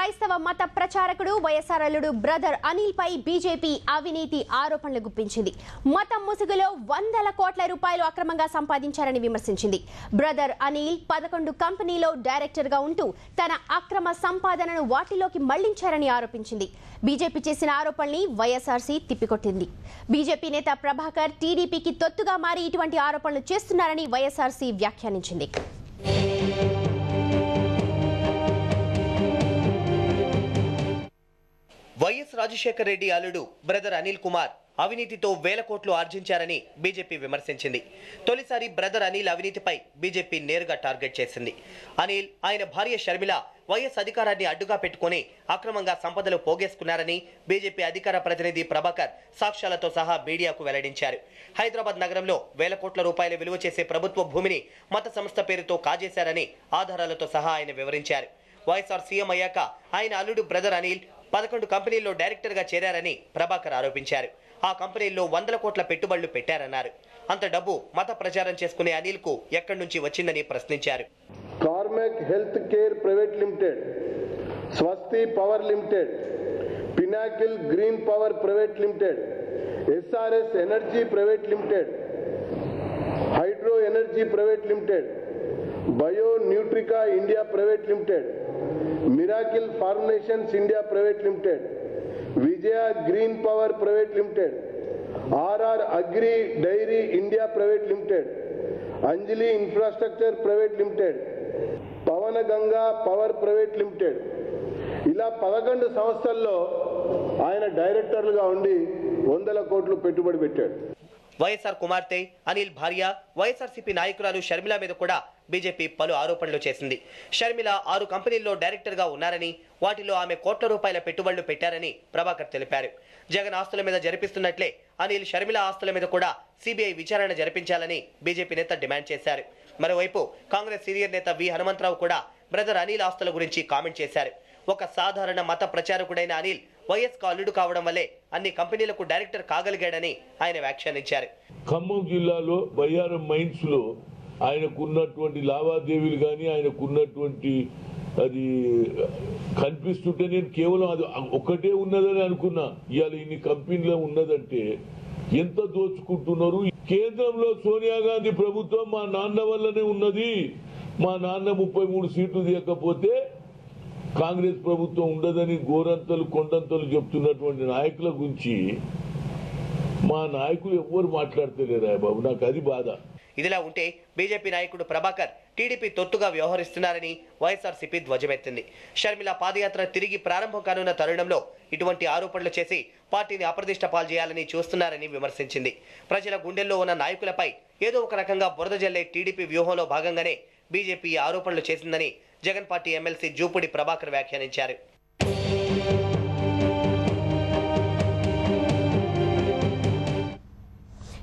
క్రైస్తవ మత ప్రచారకుడు వైఎస్ఆర్ అల్లుడు బ్రదర్ అనిల్ పై బీజేపీ అవినీతి ఆరోపణలు గుప్పించింది. మతం ముసుగులో వందల కోట్ల రూపాయలు అక్రమంగా సంపాదించారని విమర్శించింది. బ్రదర్ అనిల్ 11 కంపెనీలో డైరెక్టర్ గా ఉంటూ తన అక్రమ సంపాదనను వాటిలోకి మళ్లించారని ఆరోపించింది. బీజేపీ చేసిన ఆరోపణల్ని వైఎస్ఆర్సీ తిప్పికొట్టింది. బీజేపీ నేత ప్రభాకర్ టీడీపీకి తొత్తుగా మారి ఇటువంటి ఆరోపణలు చేస్తున్నారని వైఎస్ఆర్సీ వ్యాఖ్యానించింది. వైఎస్ రాజశేఖర్ రెడ్డి అల్లుడు బ్రదర్ అనిల్ కుమార్ అవినీతితో వేల కోట్లు ఆర్జించారని బీజేపీ విమర్శించింది. తొలిసారి బ్రదర్ అనిల్ అవినీతిపై బీజేపీ నేరుగా టార్గెట్ చేసింది. అనిల్, ఆయన భార్య షర్మిల వైఎస్ అధికారాన్ని అడ్డుగా పెట్టుకుని అక్రమంగా సంపదలు పోగేసుకున్నారని బీజేపీ అధికార ప్రతినిధి ప్రభాకర్ సాక్ష్యాలతో సహా మీడియాకు వెల్లడించారు. హైదరాబాద్ నగరంలో వేల కోట్ల రూపాయల విలువ చేసే ప్రభుత్వ భూమిని మత సంస్థ పేరుతో కాజేశారని ఆధారాలతో సహా ఆయన వివరించారు. వైఎస్ఆర్ సీఎం అయ్యాక ఆయన అల్లుడు బ్రదర్ అనిల్ 11 కంపెనీల్లో డైరెక్టర్ గా చేరారని ప్రభాకర్ ఆరోపించారు. ఆ కంపెనీల్లో వందల కోట్ల పెట్టుబడులు పెట్టారన్నారు. అంత డబ్బు మత ప్రచారం చేసుకునే అనిల్ కు ఎక్కడి నుంచి వచ్చిందని ప్రశ్నించారు. Carmec health care private limited, Swasti power limited, pinnacle green power private limited, SRS energy private limited, hydro energy private limited, bio Nutrica India private limited, miracle formations India private limited, Vijaya green power private limited, RR agri dairy India private limited, Anjali infrastructure private limited, Pavana Ganga power private limited, ఇలా 11 సంస్థల్లో ఆయన డైరెక్టర్లుగా ఉండి వందల కోట్లు పెట్టుబడి పెట్టాడు. వైఎస్ఆర్ కుమార్తె అనిల్ భార్య వైఎస్ఆర్సీపీ నాయకురాలు షర్మిల మీద కూడా బీజేపీ పలు ఆరోపణలు చేసింది. షర్మిల 6 కంపెనీల్లో డైరెక్టర్ గా ఉన్నారని, వాటిలో ఆమె కోట్ల రూపాయల పెట్టుబడులు పెట్టారని ప్రభాకర్ తెలిపారు. జగన్ ఆస్తుల మీద జరిపిస్తున్నట్లే అనిల్, షర్మిల ఆస్తుల మీద కూడా సిబిఐ విచారణ జరిపించాలని బీజేపీ నేత డిమాండ్ చేశారు. మరోవైపు కాంగ్రెస్ సీనియర్ నేత వి హనుమంతరావు కూడా బ్రదర్ అనిల్ ఆస్తుల గురించి కామెంట్ చేశారు. ఒక సాధారణ మత ప్రచారకుడైన అనిల్ వైఎస్ అల్లుడు కావడం వల్లే అన్ని కంపెనీలకు డైరెక్టర్ కాగలిగాడని ఆయన వ్యాఖ్యానించారు. ఖమ్మం జిల్లాలో బయ్యారం మైన్స్ లో ఆయనకున్నటువంటి లావాదేవీలు కానీ ఆయనకున్నటువంటి అది కనిపిస్తుంటే నేను కేవలం అది ఒక్కటే ఉన్నదని అనుకున్నా. ఇవాళ ఇన్ని కంపెనీలో ఉన్నదంటే ఎంత దోచుకుంటున్నారు. కేంద్రంలో సోనియా గాంధీ ప్రభుత్వం మా నాన్న వల్లనే ఉన్నది. మా నాన్న 33 సీట్లు తీయకపోతే కాంగ్రెస్ ప్రభుత్వం ఉండదని గోరంతలు కొండంతలు చెప్తున్నటువంటి నాయకుల గురించి మా నాయకులు ఎవ్వరు మాట్లాడతలేరా బాబు, నాకు అది బాధ. ఇదిలా ఉంటే బీజేపీ నాయకుడు ప్రభాకర్ టీడీపీ తొత్తుగా వ్యవహరిస్తున్నారని వైఎస్ఆర్సీపీ ధ్వజమెత్తింది. షర్మిల పాదయాత్ర తిరిగి ప్రారంభం కానున్న తరుణంలో ఇటువంటి ఆరోపణలు చేసి పార్టీని అప్రదిష్ట పాలు చేయాలని చూస్తున్నారని విమర్శించింది. ప్రజల గుండెల్లో ఉన్న నాయకులపై ఏదో ఒక రకంగా బురద జల్లే టీడీపీ వ్యూహంలో భాగంగానే బీజేపీ ఆరోపణలు చేసిందని జగన్ పార్టీ ఎమ్మెల్సీ జూపుడి ప్రభాకర్ వ్యాఖ్యానించారు.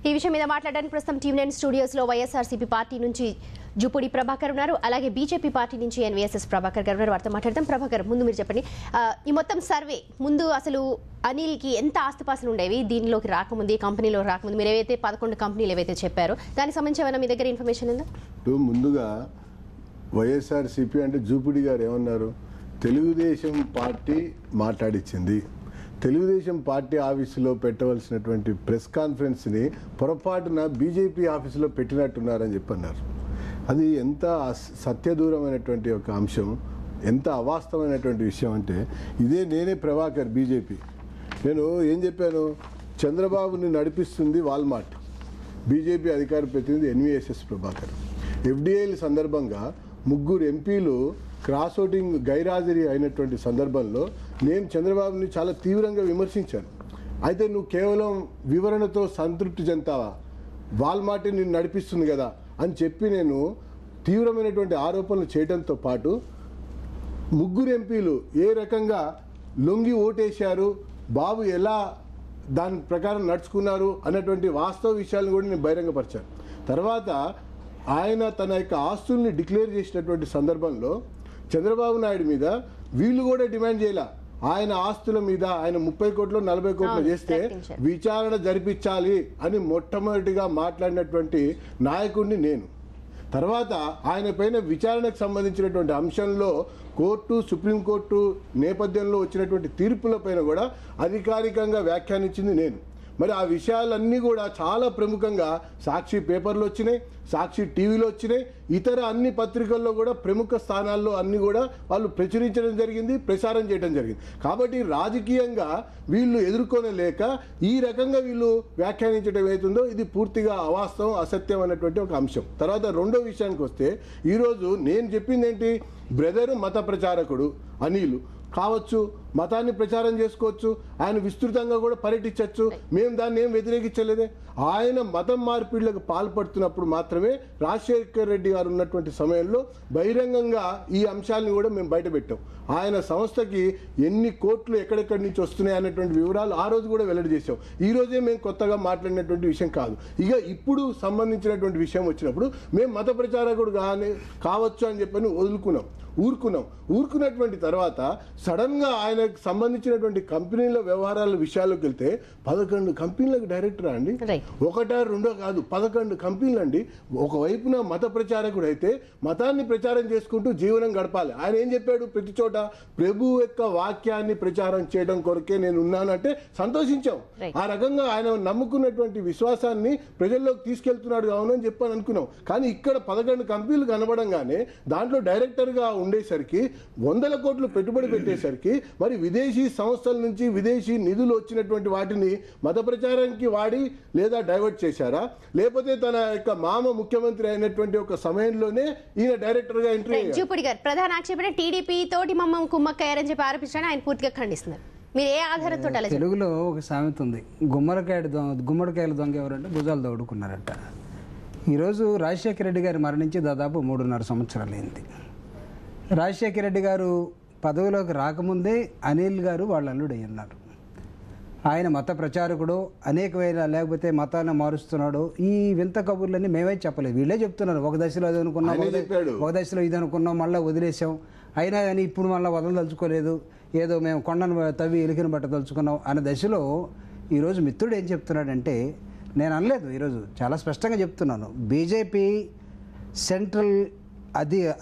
ఈ విషయం మీద మాట్లాడడానికి ప్రస్తుతం టీవీ9 స్టూడియోస్ లో వైఎస్ఆర్సీపీ పార్టీ నుంచి జూపుడి ప్రభాకర్ ఉన్నారు, అలాగే బీజేపీ పార్టీ నుంచి ఎన్వీఎస్ఎస్ ప్రభాకర్ గారు ఉన్నారు. వారితో మాట్లాడతాం. ప్రభాకర్, ముందు మీరు చెప్పండి, ఈ మొత్తం సర్వే ముందు అసలు అనిల్ కి ఎంత ఆస్తిపాస్తులు ఉండేవి దీనిలోకి రాకముందు, ఈ కంపెనీలో రాకముందు? మీరు ఏవైతే 11 కంపెనీలు ఏవైతే చెప్పారో దానికి సంబంధించి ఏమైనా మీ దగ్గర ఇన్ఫర్మేషన్ ఉందా? ముందుగా వైఎస్ఆర్సీపీ అంటే జూపుడి గారు ఏమన్నారు, తెలుగుదేశం పార్టీ మాట్లాడిచ్చింది. తెలుగుదేశం పార్టీ ఆఫీసులో పెట్టవలసినటువంటి ప్రెస్ కాన్ఫరెన్స్ని పొరపాటున బీజేపీ ఆఫీసులో పెట్టినట్టున్నారని చెప్పి అన్నారు. అది ఎంత సత్యదూరమైనటువంటి ఒక అంశం, ఎంత అవాస్తవమైనటువంటి విషయం అంటే, ఇదే నేనే ప్రభాకర్ బీజేపీ నేను ఏం చెప్పాను, చంద్రబాబుని నడిపిస్తుంది వాల్మార్ట్, బీజేపీ అధికార ప్రతినిధి ఎన్వీఎస్ఎస్ ప్రభాకర్. ఎఫ్డీఐల సందర్భంగా 3 ఎంపీలు క్రాస్ ఓటింగ్ గైరాజరీ అయినటువంటి సందర్భంలో నేను చంద్రబాబుని చాలా తీవ్రంగా విమర్శించాను. అయితే నువ్వు కేవలం వివరణతో సంతృప్తి చెందావా, వాల్మార్ట్ నిన్ను నడిపిస్తుంది కదా అని చెప్పి నేను తీవ్రమైనటువంటి ఆరోపణలు చేయడంతో పాటు 3 ఎంపీలు ఏ రకంగా లొంగి ఓటేశారు, బాబు ఎలా దాని ప్రకారం నడుచుకున్నారు అన్నటువంటి వాస్తవ విషయాలను కూడా నేను బహిరంగపరిచాను. తర్వాత ఆయన తన యొక్క ఆస్తుల్ని డిక్లేర్ చేసినటువంటి సందర్భంలో చంద్రబాబు నాయుడు మీద వీళ్ళు కూడా డిమాండ్ చేయాల, ఆయన ఆస్తుల మీద ఆయన 30 కోట్లు 40 కోట్లు చేస్తే విచారణ జరిపించాలి అని మొట్టమొదటిగా మాట్లాడినటువంటి నాయకుడిని నేను. తర్వాత ఆయన పైన విచారణకు సంబంధించినటువంటి అంశంలో కోర్టు, సుప్రీంకోర్టు నేపథ్యంలో వచ్చినటువంటి తీర్పులపైన కూడా అధికారికంగా వ్యాఖ్యానించింది నేను. మరి ఆ విషయాలన్నీ కూడా చాలా ప్రముఖంగా సాక్షి పేపర్లో వచ్చినాయి, సాక్షి టీవీలో వచ్చినాయి, ఇతర అన్ని పత్రికల్లో కూడా ప్రముఖ స్థానాల్లో అన్ని కూడా వాళ్ళు ప్రచురించడం జరిగింది, ప్రసారం చేయడం జరిగింది. కాబట్టి రాజకీయంగా వీళ్ళు ఎదుర్కొనలేక ఈ రకంగా వీళ్ళు వ్యాఖ్యానించడం ఏతుందో ఇది పూర్తిగా అవాస్తవం, అసత్యం అన్నటువంటి ఒక అంశం. తర్వాత రెండో విషయానికి వస్తే ఈరోజు నేను చెప్పింది ఏంటి, బ్రదరు మత ప్రచారకుడు అనిల్ కావచ్చు, మతాన్ని ప్రచారం చేసుకోవచ్చు, ఆయన విస్తృతంగా కూడా పర్యటించవచ్చు, మేము దాన్ని ఏం వ్యతిరేకించలేదే. ఆయన మతం మార్పిడులకు పాల్పడుతున్నప్పుడు మాత్రమే రాజశేఖర రెడ్డి గారు ఉన్నటువంటి సమయంలో బహిరంగంగా ఈ అంశాలను కూడా మేము బయటపెట్టాం. ఆయన సంస్థకి ఎన్ని కోట్లు ఎక్కడెక్కడి నుంచి వస్తున్నాయి అన్నటువంటి వివరాలు ఆ రోజు కూడా వెల్లడి చేసాం. ఈ రోజే మేము కొత్తగా మాట్లాడినటువంటి విషయం కాదు. ఇక ఇప్పుడు సంబంధించినటువంటి విషయం వచ్చినప్పుడు మేము మత ప్రచారకుడు కావచ్చు అని చెప్పని ఊరుకున్నటువంటి తర్వాత సడన్గా ఆయనకు సంబంధించినటువంటి కంపెనీల వ్యవహారాల విషయాల్లోకి వెళ్తే 11 కంపెనీలకు డైరెక్టరా అండి, ఒకటా రెండో కాదు 11 కంపెనీలు అండి. ఒకవైపున మత ప్రచారకుడు అయితే మతాన్ని ప్రచారం చేసుకుంటూ జీవనం గడపాలి. ఆయన ఏం చెప్పాడు, ప్రతి చోట ప్రభు యొక్క వాక్యాన్ని ప్రచారం చేయడం కొరకే నేను ఉన్నానంటే సంతోషించాం. ఆ రకంగా ఆయన నమ్ముకున్నటువంటి విశ్వాసాన్ని ప్రజల్లోకి తీసుకెళ్తున్నాడు కావునని చెప్పని అనుకున్నాం. కానీ ఇక్కడ 11 కంపెనీలు కనబడంగానే దాంట్లో డైరెక్టర్గా ఉండేసరికి 100 కోట్లు పెట్టుబడి పెట్టేసరికి మరి విదేశీ సంస్థల నుంచి విదేశీ నిధులు వచ్చినటువంటి వాటిని మత ప్రచారానికి వాడి లేదా డైవర్ట్ చేశారా, లేకపోతే తన యొక్క మామ ముఖ్యమంత్రి అయినటువంటి ఒక సమయంలోనే ఈయన డైరెక్టర్ గా ఎంట్రీ అయ్యారు. జూపూడి గారు ప్రధాన ఆక్షేపణ టీడీపీ తోటి మమ్మం కుమ్మక్కయ్యారని చెప్పి ఆరోపించడానికి ఆయన పూర్తిగా ఖండిస్తున్నారు. మీరు ఏ ఆధారంతో? తెలుగులో ఒక సామెత ఉంది, గుమ్మడికాయల దొంగ ఎవరంటే భుజాలు దోడుకున్నారట. ఈరోజు రాజశేఖర రెడ్డి గారు మరణించి దాదాపు 3.5 సంవత్సరాలైంది. రాజశేఖర రెడ్డి గారు పదవిలోకి రాకముందే అనిల్ గారు వాళ్ళ అల్లుడు అయ్యున్నారు. ఆయన మత ప్రచారకుడు, అనేకమైన లేకపోతే మతాన్ని మారుస్తున్నాడు, ఈ వింత కబుర్లన్నీ మేమే చెప్పలేదు, వీళ్ళే చెప్తున్నారు. ఒక దశలో అది అనుకున్నాం, ఒక దశలో ఇది అనుకున్నాం, మళ్ళీ వదిలేసాం, అయినా కానీ ఇప్పుడు మళ్ళీ వదలదలుచుకోలేదు, ఏదో మేము కొండను తవ్వి ఎలికిన బట్ట తలుచుకున్నాం అనే దశలో ఈరోజు మిత్రుడు ఏం చెప్తున్నాడంటే, నేను అనలేదు, ఈరోజు చాలా స్పష్టంగా చెప్తున్నాను, బీజేపీ సెంట్రల్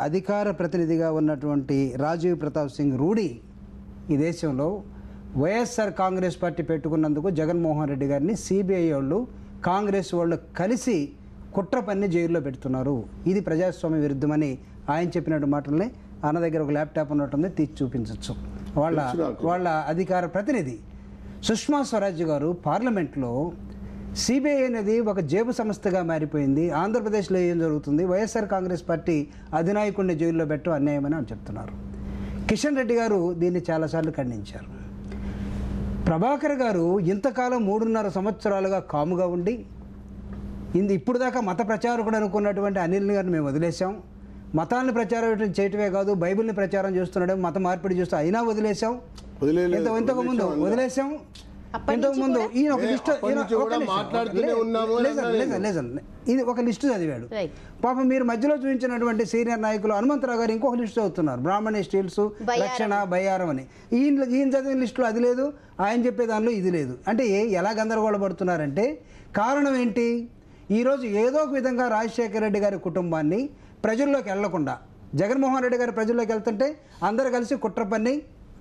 అధికార ప్రతినిధిగా ఉన్నటువంటి రాజీవ్ ప్రతాప్ సింగ్ రూఢి ఈ దేశంలో వైఎస్ఆర్ కాంగ్రెస్ పార్టీ పెట్టుకున్నందుకు జగన్మోహన్ రెడ్డి గారిని సిబిఐ వాళ్ళు కాంగ్రెస్ వాళ్ళు కలిసి కుట్ర పన్ని జైల్లో పెడుతున్నారు, ఇది ప్రజాస్వామ్య విరుద్ధమని ఆయన చెప్పినట్టు మాటల్ని అన్న దగ్గర ఒక ల్యాప్టాప్ ఉన్నట్టుంది, తీసి చూపించవచ్చు. వాళ్ళ అధికార ప్రతినిధి సుష్మా స్వరాజ్ గారు పార్లమెంట్లో సిబిఐ అనేది ఒక జేబు సంస్థగా మారిపోయింది, ఆంధ్రప్రదేశ్లో ఏం జరుగుతుంది, వైఎస్ఆర్ కాంగ్రెస్ పార్టీ అధినాయకుడిని జైల్లో పెట్టు అన్యాయమని అని చెప్తున్నారు. కిషన్ రెడ్డి గారు దీన్ని చాలాసార్లు ఖండించారు. ప్రభాకర్ గారు ఇంతకాలం 3.5 సంవత్సరాలుగా కాముగా ఉండి ఇప్పుడు దాకా మత ప్రచారకుడు అనుకున్నటువంటి అనిల్ గారిని మేము వదిలేసాం, మతాన్ని ప్రచారం చేయటమే కాదు బైబిల్ని ప్రచారం చేస్తున్నాడు, మత మార్పిడి చేస్తూ అయినా వదిలేసాం, ఇంతకుముందు వదిలేసాం. ఇంతకుముందు ఈయన ఒక లిస్టు ఇది ఒక లిస్టు చదివాడు. పాపం మీరు మధ్యలో చూపించినటువంటి సీనియర్ నాయకులు హనుమంతరావు గారు ఇంకొక లిస్టు చదువుతున్నారు, బ్రాహ్మణ స్టీల్స్, రక్షణ, బయ్యారం అని. ఈయన చదివిన లిస్టులో అది లేదు, ఆయన చెప్పే దానిలో ఇది లేదు. అంటే ఎలా గందరగోళపడుతున్నారంటే కారణం ఏంటి? ఈరోజు ఏదో ఒక విధంగా రాజశేఖర రెడ్డి గారి కుటుంబాన్ని ప్రజల్లోకి వెళ్లకుండా, జగన్మోహన్ రెడ్డి గారు ప్రజల్లోకి వెళ్తుంటే అందరూ కలిసి కుట్ర పన్ని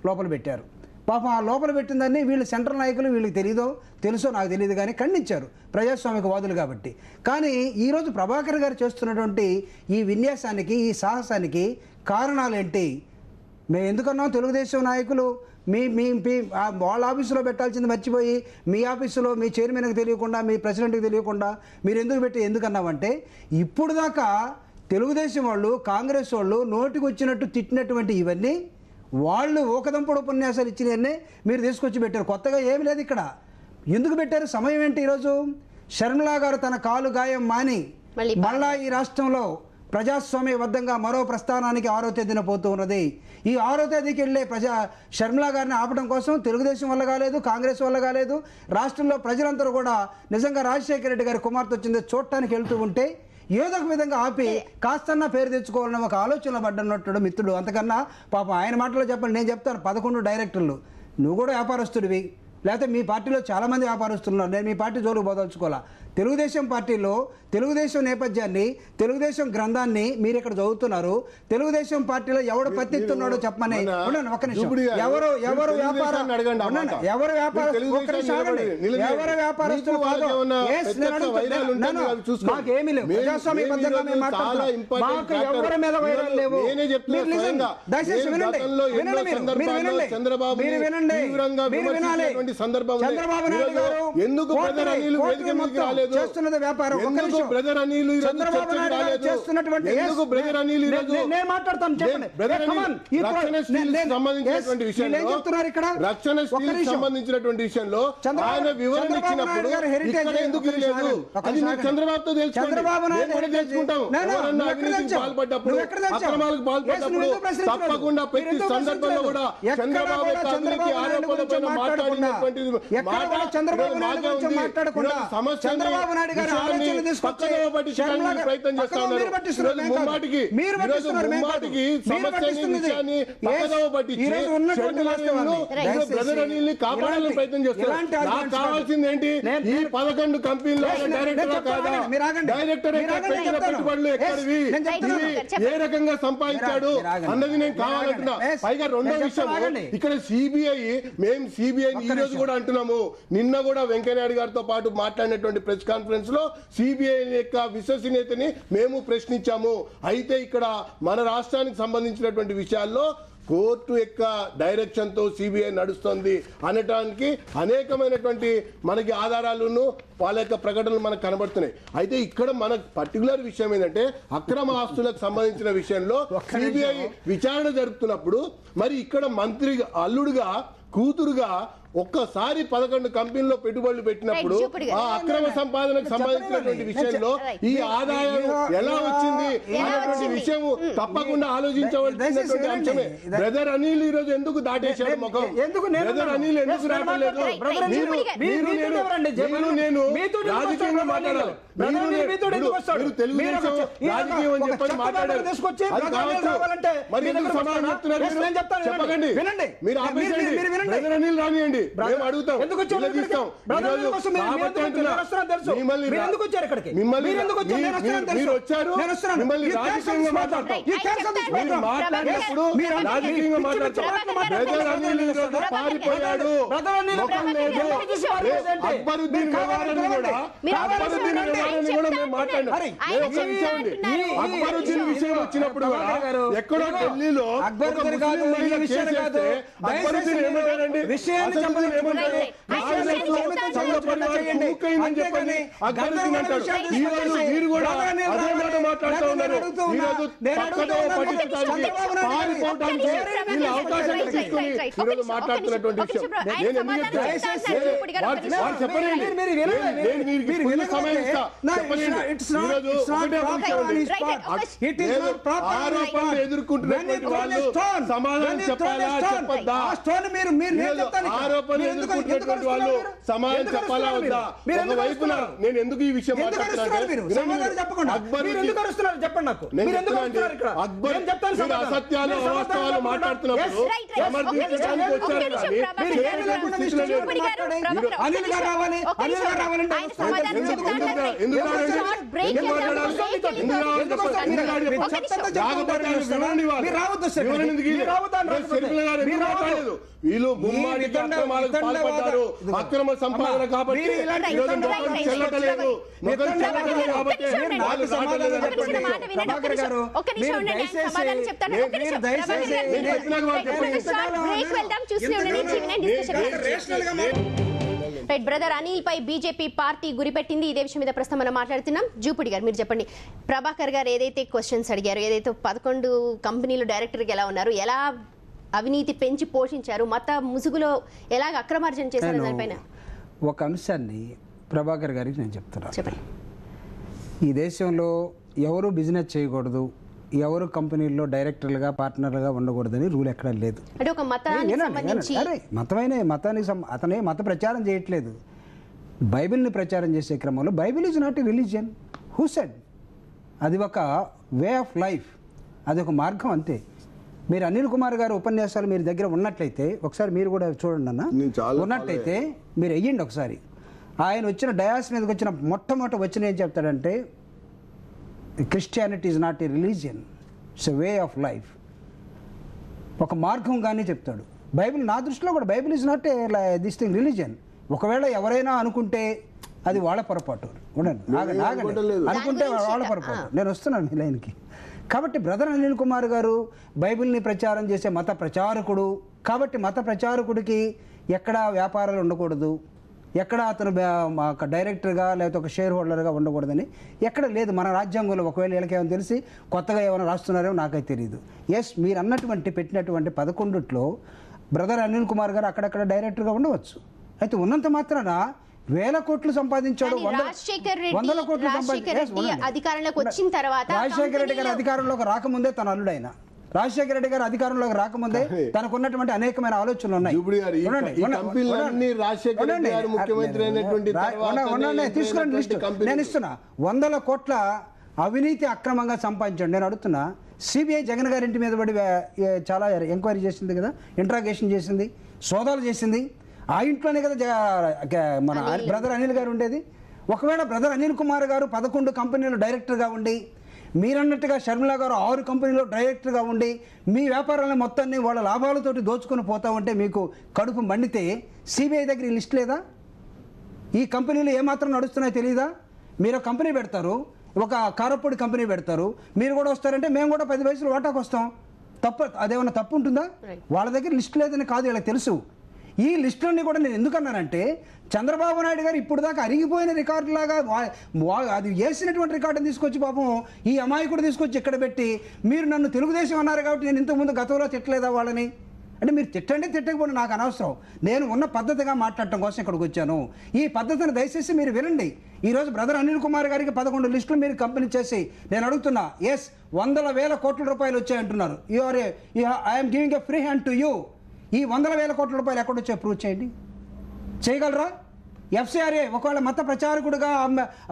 లోపల పెట్టారు. పాపం ఆ లోపల పెట్టిందని వీళ్ళు సెంట్రల్ నాయకులు వీళ్ళకి తెలుసో నాకు తెలియదు కానీ ఖండించారు, ప్రజాస్వామిక వాదులు కాబట్టి. కానీ ఈరోజు ప్రభాకర్ గారు చేస్తున్నటువంటి ఈ విన్యాసానికి, ఈ సాహసానికి కారణాలు ఏంటి? మేము ఎందుకన్నాం, తెలుగుదేశం నాయకులు వాళ్ళ ఆఫీసులో పెట్టాల్సింది మర్చిపోయి మీ ఆఫీసులో మీ చైర్మన్కి తెలియకుండా, మీ ప్రెసిడెంట్కి తెలియకుండా మీరు ఎందుకన్నామంటే ఇప్పుడు దాకా తెలుగుదేశం వాళ్ళు, కాంగ్రెస్ వాళ్ళు నోటికి వచ్చినట్టు తిట్టినటువంటి ఇవన్నీ వాళ్ళు ఓకదంపుడు ఉపన్యాసాలు ఇచ్చినవన్నీ మీరు తీసుకొచ్చి పెట్టారు. కొత్తగా ఏమి లేదు ఇక్కడ. ఎందుకు పెట్టారు? సమయం ఏంటి? ఈరోజు షర్మిలా గారు తన కాలు గాయం మాని మళ్ళా ఈ రాష్ట్రంలో ప్రజాస్వామ్యబద్ధంగా మరో ప్రస్థానానికి 6వ తేదీన పోతూ ఉన్నది. ఈ 6వ తేదీకి వెళ్ళే షర్మిలా గారిని ఆపడం కోసం తెలుగుదేశం వల్ల కాలేదు, కాంగ్రెస్ వల్ల కాలేదు, రాష్ట్రంలో ప్రజలందరూ కూడా నిజంగా రాజశేఖర రెడ్డి గారి కుమార్తె వచ్చింది చూడటానికి వెళ్తూ ఉంటే ఏదో ఒక విధంగా ఆపి కాస్తన్నా పేరు తెచ్చుకోవాలని ఒక ఆలోచన పడ్డన్నట్టు మిత్రుడు. అంతకన్నా పాపం ఆయన మాటలో చెప్పండి, నేను చెప్తాను 11 డైరెక్టర్లు. నువ్వు కూడా వ్యాపారస్తుడివి, లేకపోతే మీ పార్టీలో చాలామంది వ్యాపారస్తులు ఉన్నారు, నేను మీ పార్టీ జోలికి పోదలుచుకోవాలా. తెలుగుదేశం పార్టీలో తెలుగుదేశం నేపథ్యాన్ని, తెలుగుదేశం గ్రంథాన్ని మీరు ఇక్కడ చదువుతున్నారు. తెలుగుదేశం పార్టీలో ఎవడు పత్తిస్తున్నాడో చెప్పమని ఒక నిమిషం. ఎవరు వ్యాపారస్తులు మాకేమీ లేవు, ప్రజాస్వామ్యబద్ధంగా మేము మాట్లాడుతున్నాం. మాకు ఎవరి మీద వైరాలు లేవు. దయచేసి వినండి, మీరు వినండి, మీరు వినాలి. చంద్రబాబు నాయుడు గారు చేస్తున్నది వ్యాపారం. చంద్రబాబు నాయుడు గారు చేస్తున్నటువంటి నేను మాట్లాడతాను, చెప్పండి. చెప్తున్నారు ఇక్కడ సంబంధించినటువంటి విషయంలో ఆయన వివరణ ఇచ్చినప్పుడు చంద్రబాబుతో పాల్పడ్డప్పుడు అక్రమాలకు పాల్పడ్డప్పుడు తప్పకుండా ప్రతి సందర్భంలో కూడా చంద్రబాబు ఆరోపణలపైన మాట్లాడినటువంటి చంద్రబాబు నాయుడు గారు ఆలోచనలు తీసుకొచ్చి ప్రయత్నం చేస్తా ఉన్నారు. ముమ్మాటికి కాపాడాలని ప్రయత్నం చేస్తున్నారు. నాకు కావాల్సింది ఏంటి? ఈ 11 కంపెనీలో డైరెక్టర్ పెట్టుబడులు ఎక్కడివి, ఏ రకంగా సంపాదించాడు అన్నది నేను కావాలంటున్నా. పైగా రెండో విషయం, ఇక్కడ సిబిఐ, మేము సిబిఐ ఈ రోజు కూడా అంటున్నాము. నిన్న కూడా వెంకయ్యనాయుడు గారితో పాటు మాట్లాడినటువంటి ప్రెస్ కాన్ఫరెన్స్ లో సిబిఐ యొక్క విశ్వసనీయతని మేము ప్రశ్నించాము. అయితే ఇక్కడ మన రాష్ట్రానికి సంబంధించినటువంటి విషయాల్లో కోర్టు యొక్క డైరెక్షన్ తో సిబిఐ నడుస్తుంది అనటానికి అనేకమైనటువంటి మనకి ఆధారాలను వాళ్ళ యొక్క ప్రకటనలు మనకు కనబడుతున్నాయి. అయితే ఇక్కడ మన పర్టికులర్ విషయం ఏంటంటే అక్రమ ఆస్తులకు సంబంధించిన విషయంలో సిబిఐ విచారణ జరుపుతున్నప్పుడు మరి ఇక్కడ మంత్రి అల్లుడుగా కూతురుగా ఒక్కసారి 11 కంపెనీల్లో పెట్టుబడులు పెట్టినప్పుడు ఆ అక్రమ సంపాదనకు సంబంధించినటువంటి విషయంలో ఈ ఆదాయం ఎలా వచ్చింది అనేటువంటి విషయం తప్పకుండా ఆలోచించవలసినటువంటి అంశమే. బ్రదర్ అనిల్ ఈ రోజు ఎందుకు దాటేశాడు ముఖం? బ్రదర్ అనిల్ ఎందుకు రావట్లేదు? నేను రాజకీయంగా మాట్లాడాలి, మీరు తెలుగుదేశం రాజకీయం అని చెప్పని మాట్లాడారు. అది కావచ్చు, మరి ఎందుకు సమాధానం చెప్తున్నారు? చెప్పకండి, మీరు ఆపేసండి. బ్రదర్ అనిల్ రానియండి, మేము అడుగుతాం, మీరు వచ్చారు, మిమ్మల్ని రాజకీయంగా మాట్లాడతాం. మీరు మాట్లాడినప్పుడు రాజకీయంగా మాట్లాడతాం. బ్రదర్ అనిల్ పారిపోయాడు, ముఖం లేదు. అక్బరుద్దీన్ వ్యవహారాన్ని కూడా మేము మాట్లాడినాం. అక్బరుద్దీన్ విషయం వచ్చినప్పుడు కూడా ఎక్కడో ఢిల్లీలో అక్బరుద్దీన్ ఏమంటారండి, మీరు కూడా అదే మాట మాట్లాడుతూ ఉన్నారు. అవకాశం తీసుకొని ఈరోజు మాట్లాడుతున్నటువంటి విషయం నేను ఎందుకు చెప్పండి, సమయం ఇస్తా. ఆరోపణలు ఎదుర్కొంటున్నటువంటి వాళ్ళు సమాధానం చెప్పాలా చెప్పద్దా? ఆరోపణలు ఎదుర్కొంటున్నటువంటి వాళ్ళు సమాధానం చెప్పాలా వద్దా? ఒకవైపున నేను ఎందుకు ఈ విషయం అసత్యాలు అవాస్తవాలు మాట్లాడుతున్నప్పుడు సమర్థించడానికి వచ్చారు కానీ వీళ్ళు ముమ్మాటికి అక్రమాలకు పాల్పడ్డారు. అక్రమ సంపాదన కాబట్టి చెల్లటలేదు, కాబట్టి బ్రదర్ అనిల్ పై బీజేపీ పార్టీ గురిపెట్టింది. ఇదే విషయం మీద ప్రస్తుతం మనం మాట్లాడుతున్నాం. జూపుడి గారు మీరు చెప్పండి, ప్రభాకర్ గారు ఏదైతే క్వశ్చన్స్ అడిగారు, ఏదైతే 11 కంపెనీలు డైరెక్టర్గా ఎలా ఉన్నారు, ఎలా అవినీతి పెంచి పోషించారు, మత ముసుగులో ఎలాగ అక్రమార్జన చేశారు, దానిపైన ఒక అంశాన్ని ప్రభాకర్ గారికి నేను చెప్తున్నాను. చెప్పండి. ఈ దేశంలో ఎవరు బిజినెస్ చేయకూడదు, ఎవరు కంపెనీల్లో డైరెక్టర్లుగా పార్ట్నర్లుగా ఉండకూడదని రూల్ ఎక్కడా లేదు. అంటే ఒక మతానికి అతనే మత ప్రచారం చేయట్లేదు, బైబిల్ని ప్రచారం చేసే క్రమంలో Bible is not a religion. Who said? అది ఒక వే ఆఫ్ లైఫ్, అది ఒక మార్గం అంతే. మీరు అనిల్ కుమార్ గారు ఉపన్యాసాలు మీరు దగ్గర ఉన్నట్లయితే ఒకసారి మీరు కూడా చూడండి అన్న, నేను చాలా ఉన్నట్లయితే మీరు వెయ్యండి ఒకసారి. ఆయన వచ్చిన డయాస్ మీదకి వచ్చిన మొట్టమొదటి వచ్చిన ఏం చెప్తాడంటే, Christianity is not a religion, it's a way of life, ఒక మార్గం కానీ చెప్తాడు. బైబిల్ నా దృష్టిలో కూడా Bible is not a this thing religion. ఒకవేళ ఎవరైనా అనుకుంటే అది వాళ్ళ పొరపాటు. అనుకుంటే వాళ్ళ పొరపాటు. నేను వస్తున్నాను మీ లైన్కి. కాబట్టి బ్రదర్ అనిల్ కుమార్ గారు బైబిల్ని ప్రచారం చేసే మత ప్రచారకుడు. కాబట్టి మత ప్రచారకుడికి ఎక్కడ వ్యాపారాలు ఉండకూడదు, ఎక్కడ అతను డైరెక్టర్గా లేకపోతే ఒక షేర్ హోల్డర్గా ఉండకూడదని ఎక్కడ లేదు మన రాజ్యాంగంలో. ఒకవేళ వీళ్ళకేమో తెలిసి కొత్తగా ఏమైనా రాస్తున్నారేమో నాకైతే తెలియదు. ఎస్, మీరు అన్నటువంటి పెట్టినటువంటి 11లో బ్రదర్ అనిల్ కుమార్ గారు అక్కడక్కడ డైరెక్టర్గా ఉండవచ్చు. అయితే ఉన్నంత మాత్రాన వేల కోట్లు సంపాదించాడు, వందల కోట్లు అధికారంలోకి వచ్చిన తర్వాత రాజశేఖర రెడ్డి గారు అధికారంలోకి రాకముందే తన అల్లుడైన రాజశేఖర రెడ్డి గారు అధికారంలోకి రాకముందే తనకున్నటువంటి అనేకమైన ఆలోచనలు ఉన్నాయి. తీసుకురండి లిస్టు, నేను ఇస్తున్నా. 100 కోట్ల అవినీతి అక్రమంగా సంపాదించాడు. నేను అడుగుతున్నా, సిబిఐ జగన్ గారి ఇంటి మీద పడి చాలా ఎంక్వైరీ చేసింది కదా, ఇంట్రాగేషన్ చేసింది, సోదాలు చేసింది. ఆ ఇంట్లోనే కదా మన బ్రదర్ అనిల్ గారు ఉండేది. ఒకవేళ బ్రదర్ అనిల్ కుమార్ గారు 11 కంపెనీలు డైరెక్టర్గా ఉండి, మీరన్నట్టుగా షర్మిల గారు 6 కంపెనీలో డైరెక్టర్గా ఉండి మీ వ్యాపారాలను మొత్తాన్ని వాళ్ళ లాభాలతోటి దోచుకొని పోతా ఉంటే మీకు కడుపు మండితే సిబిఐ దగ్గర లిస్ట్ లేదా? ఈ కంపెనీలు ఏమాత్రం నడుస్తున్నాయో తెలియదా? మీరు కంపెనీ పెడతారు, ఒక కారపొడి కంపెనీ పెడతారు, మీరు కూడా వస్తారంటే మేము కూడా 10 పైసలు వాటాకు వస్తాం. తప్పు అదేమన్నా తప్పు ఉంటుందా? వాళ్ళ దగ్గర లిస్ట్ లేదని కాదు, వీళ్ళకి తెలుసు. ఈ లిస్టులన్నీ కూడా నేను ఎందుకన్నానంటే, చంద్రబాబు నాయుడు గారు ఇప్పుడు దాకా అరిగిపోయిన రికార్డులాగా అది వేసినటువంటి రికార్డుని తీసుకొచ్చి పాపం ఈ అమాయకుడు తీసుకొచ్చి ఇక్కడ పెట్టి, మీరు నన్ను తెలుగుదేశం అన్నారు కాబట్టి నేను ఇంతకుముందు గతంలో తిట్టలేదా వాళ్ళని అంటే, మీరు తిట్టండి తిట్టకపోయినా నాకు అనవసరం. నేను ఉన్న పద్ధతిగా మాట్లాడటం కోసం ఇక్కడికి వచ్చాను. ఈ పద్ధతిని దయచేసి మీరు వినండి. ఈరోజు బ్రదర్ అనిల్ కుమార్ గారికి 11 లిస్టులు మీరు కంపెనీ చేసి నేను అడుగుతున్నా, ఎస్ 100,000 కోట్ల రూపాయలు వచ్చాయంటున్నారు. I'm giving a free hand to you. ఈ 100,000 కోట్ల రూపాయలు ఎక్కడొచ్చో ప్రూవ్ చేయండి. చేయగలరా? ఎఫ్సిఆర్ఏ ఒకవేళ మత ప్రచారకుడుగా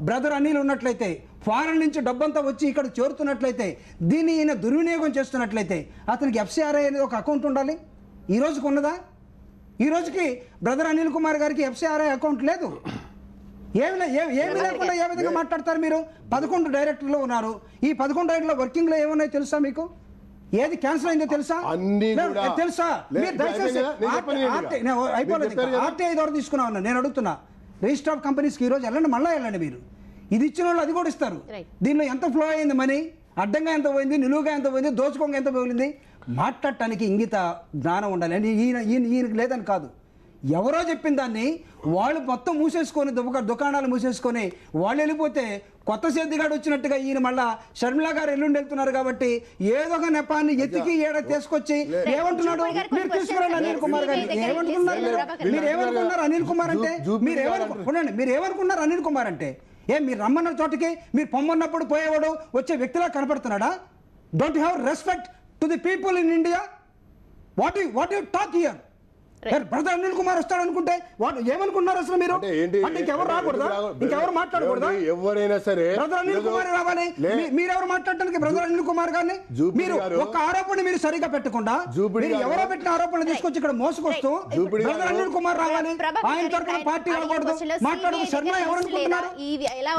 బ్రదర్ అనిల్ ఉన్నట్లయితే, ఫారెన్ నుంచి డబ్బంతా వచ్చి ఇక్కడ చేరుతున్నట్లయితే, దీన్ని ఈయన దుర్వినియోగం చేస్తున్నట్లయితే అతనికి ఎఫ్సిఆర్ఏ అనేది ఒక అకౌంట్ ఉండాలి. ఈ రోజుకి ఉన్నదా? ఈ రోజుకి బ్రదర్ అనిల్ కుమార్ గారికి ఎఫ్సిఆర్ఐ అకౌంట్ లేదు. ఏమి లేకుండా ఏ విధంగా మాట్లాడతారు మీరు? 11 డైరెక్టర్లు ఉన్నారు. ఈ 11 డైరెక్టర్ల వర్కింగ్లో ఏమున్నాయో తెలుసా మీకు? ఏది క్యాన్సిల్ అయిందో తెలుసా? తెలుసా? మీరు దయచేసి ఆర్టీఐ ద్వారా తీసుకున్నా ఉన్నా. నేను అడుగుతున్నా, రిజిస్టర్ ఆఫ్ కంపెనీస్కి ఈరోజు వెళ్ళండి, మళ్ళీ వెళ్ళండి. మీరు ఇది ఇచ్చిన వాళ్ళు అది కూడా ఇస్తారు. దీనిలో ఎంత ఫ్లో అయింది మనీ, అడ్డంగా ఎంత పోయింది, నిలువుగా ఎంత పోయింది, దోచుకోంగా ఎంత పోయింది, మాట్లాడటానికి ఇంగిత జ్ఞానం ఉండాలి. అని ఈయనకి లేదని కాదు, ఎవరో చెప్పిన దాన్ని వాళ్ళు మొత్తం మూసేసుకొని దుకాణాలు మూసేసుకొని వాళ్ళు వెళ్ళిపోతే కొత్త సేద్దిగాడు వచ్చినట్టుగా ఈయన మళ్ళా షర్మిల గారు ఎల్లుండి వెళ్తున్నారు కాబట్టి ఏదో ఒక నెపాన్ని ఎత్తికి ఏడ తీసుకొచ్చి ఏమంటున్నాడు, మీరు తీసుకురండి అనిల్ కుమార్ గారిని. ఏమనుకున్నారు మీరు? ఏమనుకున్నారు అనిల్ కుమార్ అంటే? మీరు ఏమనుకున్నారు అనిల్ కుమార్ అంటే? మీరు రమ్మన్న చోటకి మీరు పొమ్మన్నప్పుడు పోయేవాడు వచ్చే వ్యక్తిలా కనపడుతున్నాడా? Don't have respect to the people in India. What you talk here? Brother Anil Kumar వస్తాడు అనుకుంటే వాడు ఏమనుకున్నారు అసలు మీరు? అంటే ఇంకెవరు రాకూడదా? ఇంకెవరు మాట్లాడకూడదా? ఎవరైనా సరే బ్రదర్ అనిల్ కుమార్ రావాలి. మీరెవరు మాట్లాడటానికి బ్రదర్ అనిల్ కుమార్ గారిని? మీరు ఒక ఆరోపణ మీరు సరిగా పెట్టకుండా ఎవరో పెట్టిన ఆరోపణలు తీసుకొచ్చి ఇక్కడ మోసుకొస్తూ బ్రదర్ అనిల్ కుమార్ రావాలి, ఆయన తరఫున పార్టీ రాకూడదు మాట్లాడుతూ శర్మ ఎవరనుకుంటున్నారు?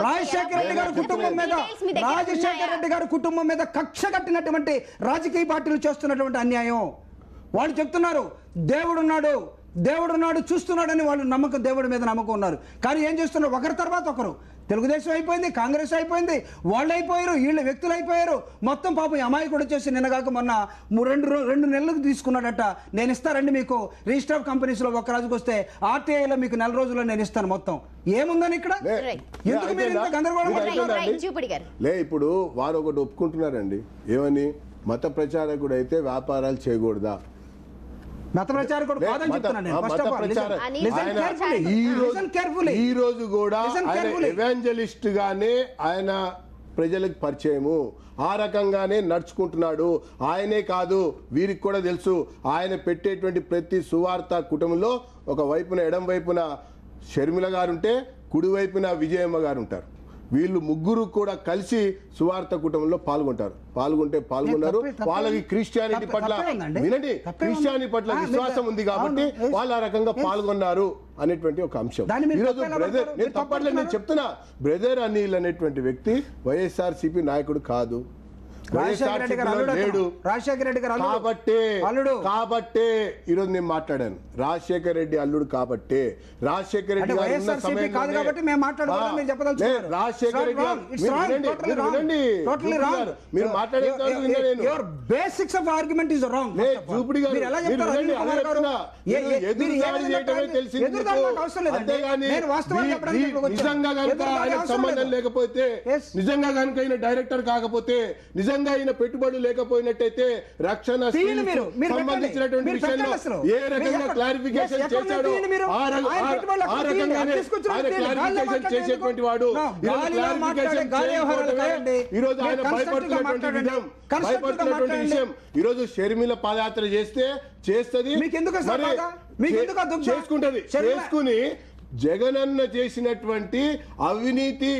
రాజశేఖర రెడ్డి గారి కుటుంబం మీద కక్ష కట్టినటువంటి రాజకీయ పార్టీలు చేస్తున్నటువంటి అన్యాయం. వాళ్ళు చెప్తున్నారు దేవుడున్నాడు చూస్తున్నాడని వాళ్ళు నమ్మకం, దేవుడి మీద నమ్మకం ఉన్నారు. కానీ ఏం చేస్తున్నారు? ఒకరి తర్వాత ఒకరు. తెలుగుదేశం అయిపోయింది, కాంగ్రెస్ అయిపోయింది, వాళ్ళు అయిపోయారు, వీళ్ళ వ్యక్తులు అయిపోయారు. మొత్తం పాపం అమాయకుడు వచ్చేసి నిన్నగాక మొన్న 2 నెలలకు తీసుకున్నాడట. నేను ఇస్తారండి మీకు రిజిస్టర్ ఆఫ్ కంపెనీస్లో ఒక రోజుకి వస్తే ఆర్టీఐలో మీకు 4 రోజుల్లో నేను ఇస్తాను మొత్తం. ఏముందని ఇక్కడ? ఎందుకు మీరు ఇంత గందరగోళం? ఇప్పుడు వారు ఒకటి ఒప్పుకుంటున్నారండి, ఏమని? మత ప్రచారకుడు అయితే వ్యాపారాలు చేయకూడదా? మత ప్రచారకుడు కాదని చెప్తున్నాను నేను. ఈ రోజు కూడా ఎవాంజలిస్ట్ గానే ఆయన ప్రజలకు పరిచయము, ఆ రకంగానే నడుచుకుంటున్నాడు. ఆయనే కాదు, వీరికి కూడా తెలుసు ఆయన పెట్టేటువంటి ప్రతి సువార్త కుటుంబంలో ఒక వైపున ఎడం వైపున షర్మిల గారు ఉంటే కుడి వైపున విజయమ్మ గారు ఉంటారు. వీళ్ళు ముగ్గురు కూడా కలిసి సువార్త కుటుంబంలో పాల్గొంటే పాల్గొన్నారు. వాళ్ళకి క్రిస్టియానిటీ పట్ల వినండి, క్రిస్టియానిటీ పట్ల విశ్వాసం ఉంది కాబట్టి వాళ్ళు ఆ రకంగా పాల్గొన్నారు అనేటువంటి ఒక అంశం. ఈరోజు బ్రదర్, నేను తప్పట్లేదు, నేను చెప్తున్నా, బ్రదర్ అనిల్ అనేటువంటి వ్యక్తి వైఎస్ఆర్సీపీ నాయకుడు కాదు, కాబట్టే ఈరోజు నేను మాట్లాడాను. రాజశేఖర రెడ్డి అల్లుడు కాబట్టే, రాజశేఖర రెడ్డి గారు ఉన్న సమయంలో రాజశేఖర రెడ్డి మీరు మాట్లాడే basics of argument is wrong. చూపుడి గారు నిజంగా కనుక ఆయనకు సంబంధం లేకపోతే, నిజంగా కనుక ఆయన డైరెక్టర్ కాకపోతే, నిజంగా ఆయన పెట్టుబడులు లేకపోయినట్టయితే రక్షణ సంబంధించినటువంటి విషయంలో ఏ రకంగా క్లారిఫికేషన్ చేశాడో ఆ రకంగానే ఆయన క్లారిఫికేషన్ చేసేటువంటి వాడు. ఈరోజు ఆయన భయపడుతున్నటువంటి విషయం, ఈరోజు షర్మిల పాదయాత్ర చేస్తుంది, చేసుకుని జగనన్న చేసినటువంటి అవినీతి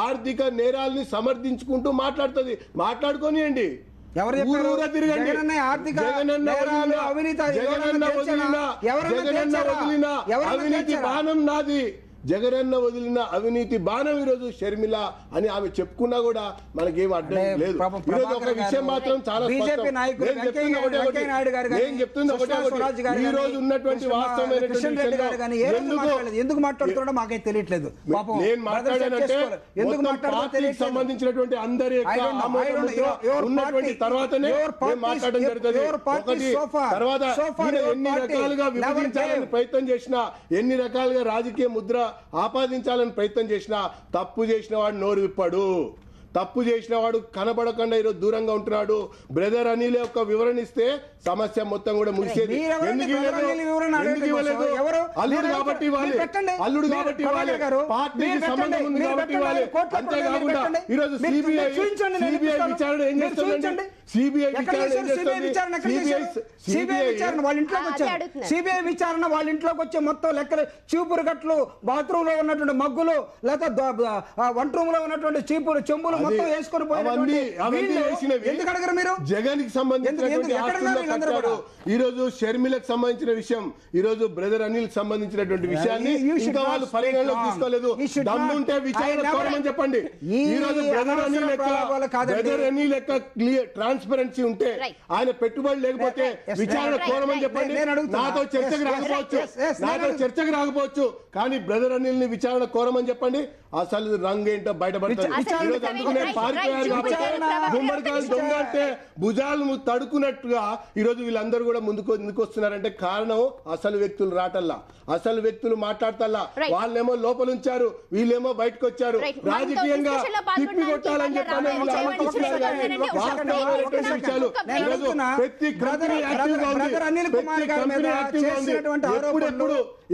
ఆర్థిక నేరాల్ని సమర్థించుకుంటూ మాట్లాడుకోనియండి. అవినీతి బాణం నాది, జగనన్న వదిలిన అవినీతి బాణం ఈరోజు షర్మిల అని ఆమె చెప్పుకున్నా కూడా మనకేం అడ్డం లేదు. ఈరోజు ఒక విషయం మాత్రం చాలా ఈ రోజు ఉన్నటువంటి ఎందుకు మాట్లాడుతున్నాడో మాకైతే తెలియట్లేదు. నేను మాట్లాడానంటే పార్టీకి సంబంధించినటువంటి అందరి ఉన్నటువంటి తర్వాతనే మాట్లాడడం జరుగుతుంది. తర్వాత ఎన్ని రకాలుగా విభజించాలని ప్రయత్నం చేసినా, ఎన్ని రకాలుగా రాజకీయ ముద్ర ఆపాదించాలని ప్రయత్నం చేసినా, తప్పు చేసిన వాడు నోరు విప్పాడు, తప్పు చేసిన వాడు కనబడకుండా ఈరోజు దూరంగా ఉంటున్నాడు. బ్రదర్ అనిల్ యొక్క వివరణ ఇస్తే సమస్య మొత్తం కూడా ముగిసేది. ఎందుకు అల్లుడు కాబట్టి అల్లుడు కాబట్టి పార్టీకి సంబంధం ఉంది కాబట్టి అంతేకాకుండా ఈరోజు సిబిఐ విచారణ ఏం చేస్తుందండి? సిబిఐ విచారణ వాళ్ళ ఇంట్లోకి వచ్చే మొత్తం లెక్కలు, చీపురు గట్లు, బాత్రూమ్ లో ఉన్నటువంటి మగ్గులు, లేదా వంట రూమ్ లో ఉన్నటువంటి చీపురు చెంబులు మొత్తం వేసుకొని ఎందుకు అడగరు మీరు? జగన్ కి సంబంధించినటువంటి ఈ రోజు షర్మిలకు సంబంధించిన విషయం, ఈ రోజు బ్రదర్ అనిల్ సంబంధించినటువంటి విషయాన్ని ఇంకా వాళ్ళు పరిగణలోకి తీసుకోలేదు. దమ్ముంటే విచారణ కోరమని చెప్పండి. ఈ రోజు బ్రదర్ అనిల్ యొక్క క్లియర్ ట్రాన్స్పరెన్సీ ఉంటే, ఆయన పెట్టుబడి లేకపోతే విచారణ కోరమని చెప్పండి. నాతో చర్చకు రాకపోవచ్చు కానీ బ్రదర్ అనిల్ ని విచారణ కోరమని చెప్పండి. అసలు రంగు ఏంటో బయటపడుతుంది. ఈరోజు అందుకునే పారిపోయారు కాబట్టి గుమ్మడికాయలు దొంగ అంటే భుజాలు తడుకున్నట్టుగా ఈరోజు వీళ్ళందరూ కూడా ముందుకు వస్తున్నారంటే కారణం అసలు వ్యక్తులు రాటల్లా, అసలు వ్యక్తులు మాట్లాడతల్లా. వాళ్ళేమో లోపల ఉంచారు, వీళ్ళేమో బయటకు వచ్చారు. రాజకీయంగా తిప్పి కొట్టాలని చెప్పాలి విషయాలు. ఈరోజు ప్రతి కంపెనీ యాక్టివ్గా ఉంది,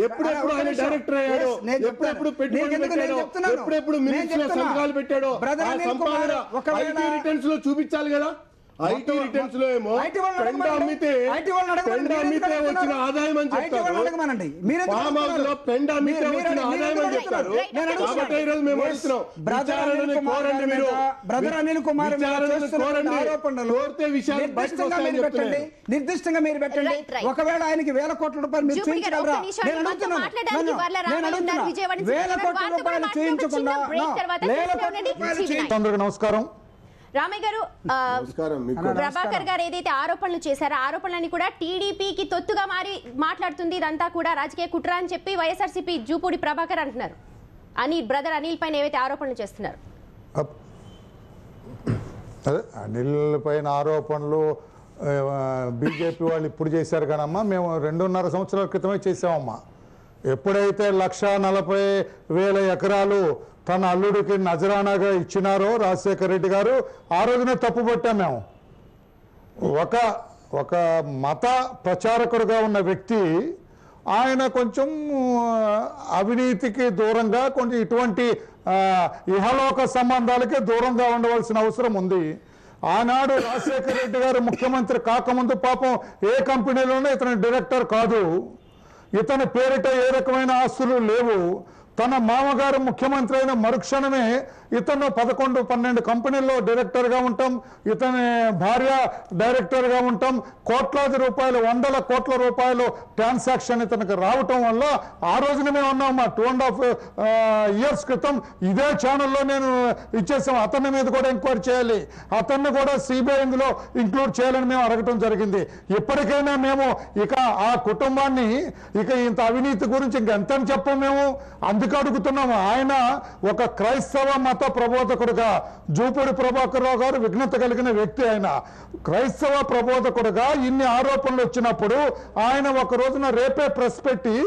ఎప్పుడెప్పుడు ఆయన డైరెక్టర్ అయ్యాడో, ఎప్పుడెప్పుడు పెట్టుబడి పెట్టాడో, ఎప్పుడెప్పుడు మినిస్టర్ సంతకాలు పెట్టాడో ఆ సంపాదన ఐటీ రిటర్న్స్ లో చూపించాలి కదా. ఐటీ రిటర్న్స్ లో ఏమో పెండ అమ్మితే వచ్చిన ఆదాయం అని చెప్తారు, ఫామ్ హౌస్ లో పెండ అమ్మితే వచ్చిన ఆదాయం అని చెప్తారు. కాబట్టి ఈరోజు మేము వస్తున్నాం, విచారణని కోరండి, మీరు కోరితే విషయాలు బయటకు వస్తాయని చెప్తున్నాయి. నిర్దిష్టంగా మీరు పెట్టండి. ఒకవేళ ఆయనకి 1000 కోట్ల రూపాయలు మీరు చూపించగలరా? నేను అడుగుతున్నా 1000 కోట్ల రూపాయలు చూపించకుండా 1000 కోట్ల రూపాయలు. నమస్కారం రామయ్య గారు, ప్రభాకర్ గారు ఏదైతే ఆరోపణలు చేశారో ఆరోపణలని కూడా టీడీపీకి తొత్తుగా మాట్లాడుతుంది, ఇదంతా కూడా రాజకీయ కుట్ర అని చెప్పి వైఎస్ఆర్సీపీ జూపూడి ప్రభాకర్ అంటున్నారు. బ్రదర్ అనిల్ పైన ఏవైతే ఆరోపణలు చేస్తున్నారు, అనిల్ పైన ఆరోపణలు బీజేపీ వాళ్ళు ఇప్పుడు చేశారు కానమ్మా, మేము 2.5 సంవత్సరాల క్రితమే చేసామమ్మా. ఎప్పుడైతే 1,40,000 ఎకరాలు తన అల్లుడికి నజరానాగా ఇచ్చినారో రాజశేఖర రెడ్డి గారు, ఆ రోజునే తప్పుపట్టాం మేము. ఒక మత ప్రచారకుడుగా ఉన్న వ్యక్తి ఆయన కొంచెం అవినీతికి దూరంగా, కొంచెం ఇటువంటి ఇహలోక సంబంధాలకే దూరంగా ఉండవలసిన అవసరం ఉంది. ఆనాడు రాజశేఖర రెడ్డి గారు ముఖ్యమంత్రి కాకముందు పాపం ఏ కంపెనీలోనూ ఇతను డైరెక్టర్ కాదు, ఇతని పేరిట ఏ రకమైన ఆస్తులు లేవు. తన మామగారు ముఖ్యమంత్రి అయిన మరుక్షణమే ఇతను 11-12 కంపెనీల్లో డైరెక్టర్గా ఉంటాం, ఇతని భార్య డైరెక్టర్గా ఉంటాం, కోట్లాది రూపాయలు 100 కోట్ల రూపాయలు ట్రాన్సాక్షన్ ఇతనికి రావటం వల్ల ఆ రోజున మేము ఉన్నాం 2.5 ఇయర్స్ క్రితం ఇదే ఛానల్లో నేను ఇచ్చేసాం, అతని మీద కూడా ఎంక్వైరీ చేయాలి, అతన్ని కూడా సిబిఐ ఇందులో ఇంక్లూడ్ చేయాలని మేము అడగటం జరిగింది. ఇప్పటికైనా మేము ఇక ఆ కుటుంబాన్ని ఇక ఇంత అవినీతి గురించి ఇంకెంత చెప్పం మేము, అందుకు అడుగుతున్నాము. ఆయన ఒక క్రైస్తవ మత ప్రబోధకుడుగా, జూపూడి ప్రభాకర్ రావు గారు విఘ్నత కలిగిన వ్యక్తి, ఆయన క్రైస్తవ ప్రబోధకుడుగా ఇన్ని ఆరోపణలు వచ్చినప్పుడు ఆయన ఒక రోజున రేపే ప్రెస్ పెట్టి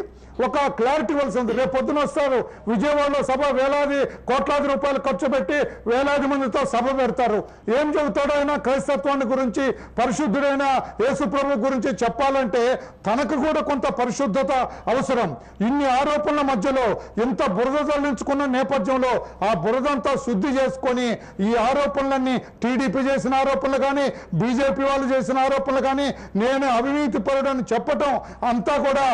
ఒక క్లారిటీ ఇవ్వాల్సింది. రేపు పొద్దున వస్తారు విజయవాడలో సభ, వేలాది కోట్లాది రూపాయలు ఖర్చు పెట్టి వేలాది మందితో సభ పెడతారు. ఏం చెబుతాడో ఆయన క్రైస్తత్వాన్ని గురించి, పరిశుద్ధుడైన యేసు ప్రభు గురించి చెప్పాలంటే తనకు కూడా కొంత పరిశుద్ధత అవసరం. ఇన్ని ఆరోపణల మధ్యలో ఇంత బురద తరలించుకున్న నేపథ్యంలో ఆ బురదంతా శుద్ధి చేసుకొని ఈ ఆరోపణలన్నీ టీడీపీ చేసిన ఆరోపణలు కానీ, బీజేపీ వాళ్ళు చేసిన ఆరోపణలు కానీ, నేను అవినీతి పరుడని చెప్పటం అంతా కూడా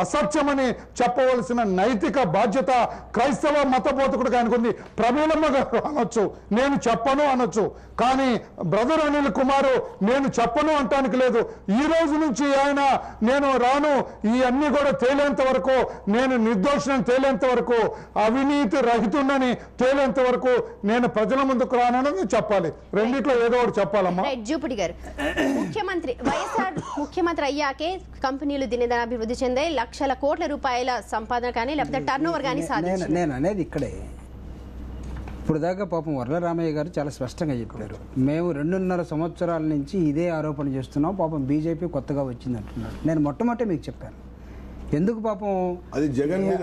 అసత్యమని చెప్పవలసిన నైతిక బాధ్యత క్రైస్తవ మతబోధకుడిగా ఆయనకుంది. ప్రమీలమ్మ గారు అనొచ్చు, నేను చెప్పను అనొచ్చు, కానీ బ్రదర్ అనిల్ కుమార్ నేను చెప్పను అంటానికి లేదు. ఈ రోజు నుంచి ఆయన నేను రాను, ఈ అన్ని కూడా తేలేంత వరకు, నేను నిర్దోషిని తేలేంత వరకు, అవినీతి రహితున్నని తేలేంత వరకు నేను ప్రజల ముందుకు రానని చెప్పాలి. రెండిట్లో ఏదో ఒకటి చెప్పాలమ్మా. జూపిడి గారు, వైఎస్ఆర్ ముఖ్యమంత్రి అయ్యాకే కంపెనీలు దినదినాభివృద్ధి చెందాయి, లక్షల కోట్ల రూపాయల సంపాదన కానీ లేకపోతే టర్న్ ఓవర్ కానీ సాధించారు. నేను అనేది ఇక్కడే ఇప్పుడు దాకా పాపం వర్ల రామయ్య గారు చాలా స్పష్టంగా చెప్పారు, మేము 2.5 సంవత్సరాల నుంచి ఇదే ఆరోపణ చేస్తున్నాం, పాపం బీజేపీ కొత్తగా వచ్చింది అంటున్నారు. నేను మొట్టమొదటి మీకు చెప్పాను ఎందుకు పాపం అది జగన్ మీద,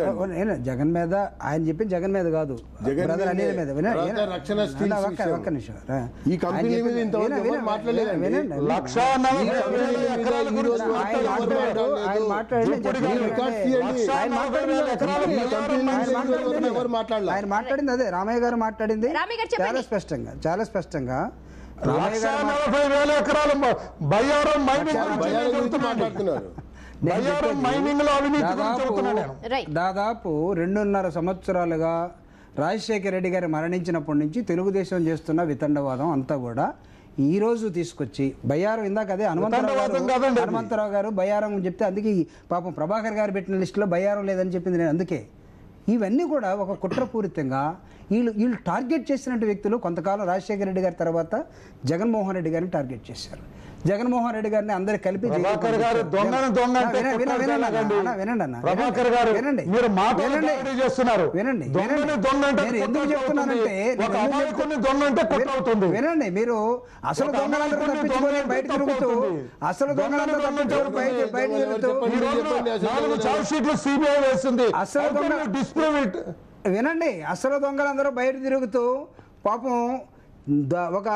జగన్ మీద ఆయన చెప్పి జగన్ మీద కాదు, బ్రదర్ అనిల్ మీద. ఒక్క నిమిషం, ఆయన మాట్లాడింది అదే రామయ్య గారు మాట్లాడింది చాలా స్పష్టంగా 140,000 ఎకరాలు బయ్యారం మాట్లాడుతున్నారు. దాదాపు 2.5 సంవత్సరాలుగా రాజశేఖర రెడ్డి గారు మరణించినప్పటి నుంచి తెలుగుదేశం చేస్తున్న వితండవాదం అంతా కూడా ఈ రోజు తీసుకొచ్చి బయ్యారం, ఇందాక అదే హనుమంతరావు గారు బయ్యారం చెప్తే అందుకే పాపం ప్రభాకర్ గారు పెట్టిన లిస్టులో బయ్యారం లేదని చెప్పింది నేను. అందుకే ఇవన్నీ కూడా ఒక కుట్రపూరితంగా వీళ్ళు టార్గెట్ చేసినట్టు వ్యక్తులు కొంతకాలం రాజశేఖర రెడ్డి గారి తర్వాత జగన్మోహన్ రెడ్డి గారిని టార్గెట్ చేశారు. జగన్మోహన్ రెడ్డి గారిని అందరు కలిపి వినండి, మీరు అసలు దొంగలందరూ తప్పించుకొని బయట తిరుగుతూ వినండి, అసలు దొంగలందరూ బయట తిరుగుతూ పాపం ఒక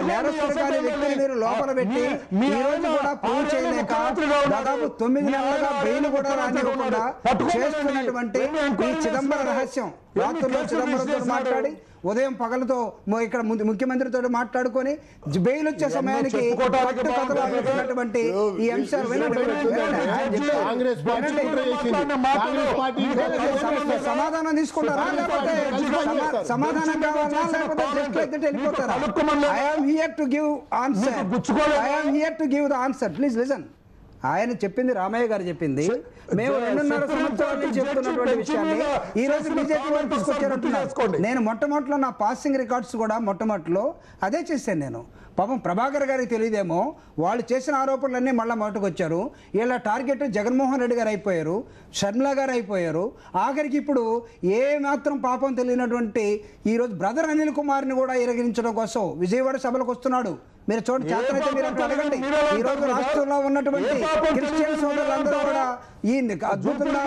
నేరస్తుడు వ్యక్తిని మీరు లోపల పెట్టి ఈ రోజు కూడా ప్రూవ్ చేయలేక దాదాపు 9 నెలలుగా బెయిల్ కూడా రానివ్వకుండా చేస్తున్నటువంటి ఈ చిదంబర రహస్యం, రాత్రుల్లో చిదంబరంతో మాట్లాడి ఉదయం పగలతో ఇక్కడ ముఖ్యమంత్రితో మాట్లాడుకొని బెయిల్ వచ్చే సమయానికి కట్టుకథలటువంటి ఈ అంశాలు సమాధానం తీసుకుంటారా లేకపోతే సమాధానం కావాలా లేకపోతే వెళ్ళిపోతారా? I'm here to give answer, I'm here to give the answer, please listen. ఆయన చెప్పింది రామయ్య గారు చెప్పింది, మేము 2.5 సంవత్సరాల నుంచి చెప్తున్నటువంటి విషయాన్ని ఈ రోజు బీజేపీ వాళ్ళు తీసుకొచ్చారంటున్నారు. నేను మొట్టమొదటిలో నా పాసింగ్ రికార్డ్స్ కూడా మొట్టమొదటిలో అదే చేశాను. నేను పాపం ప్రభాకర్ గారికి తెలియదేమో, వాళ్ళు చేసిన ఆరోపణలన్నీ మళ్ళీ మొదటికి వచ్చారు. వీళ్ళ టార్గెట్ జగన్మోహన్ రెడ్డి గారు అయిపోయారు, షర్మిల గారు అయిపోయారు. ఆఖరికి ఇప్పుడు ఏ మాత్రం పాపం తెలియనటువంటి ఈరోజు బ్రదర్ అనిల్ కుమార్ని కూడా ఇరగించడం కోసం విజయవాడ సభలకు వస్తున్నాడు. మీరు చూడండి, చేతనైతే మీరు అడగండి. ఈ రోజు రాష్ట్రంలో ఉన్నటువంటి క్రిస్టియన్ సోదరులందరూ కూడా ఈ అద్భుతంగా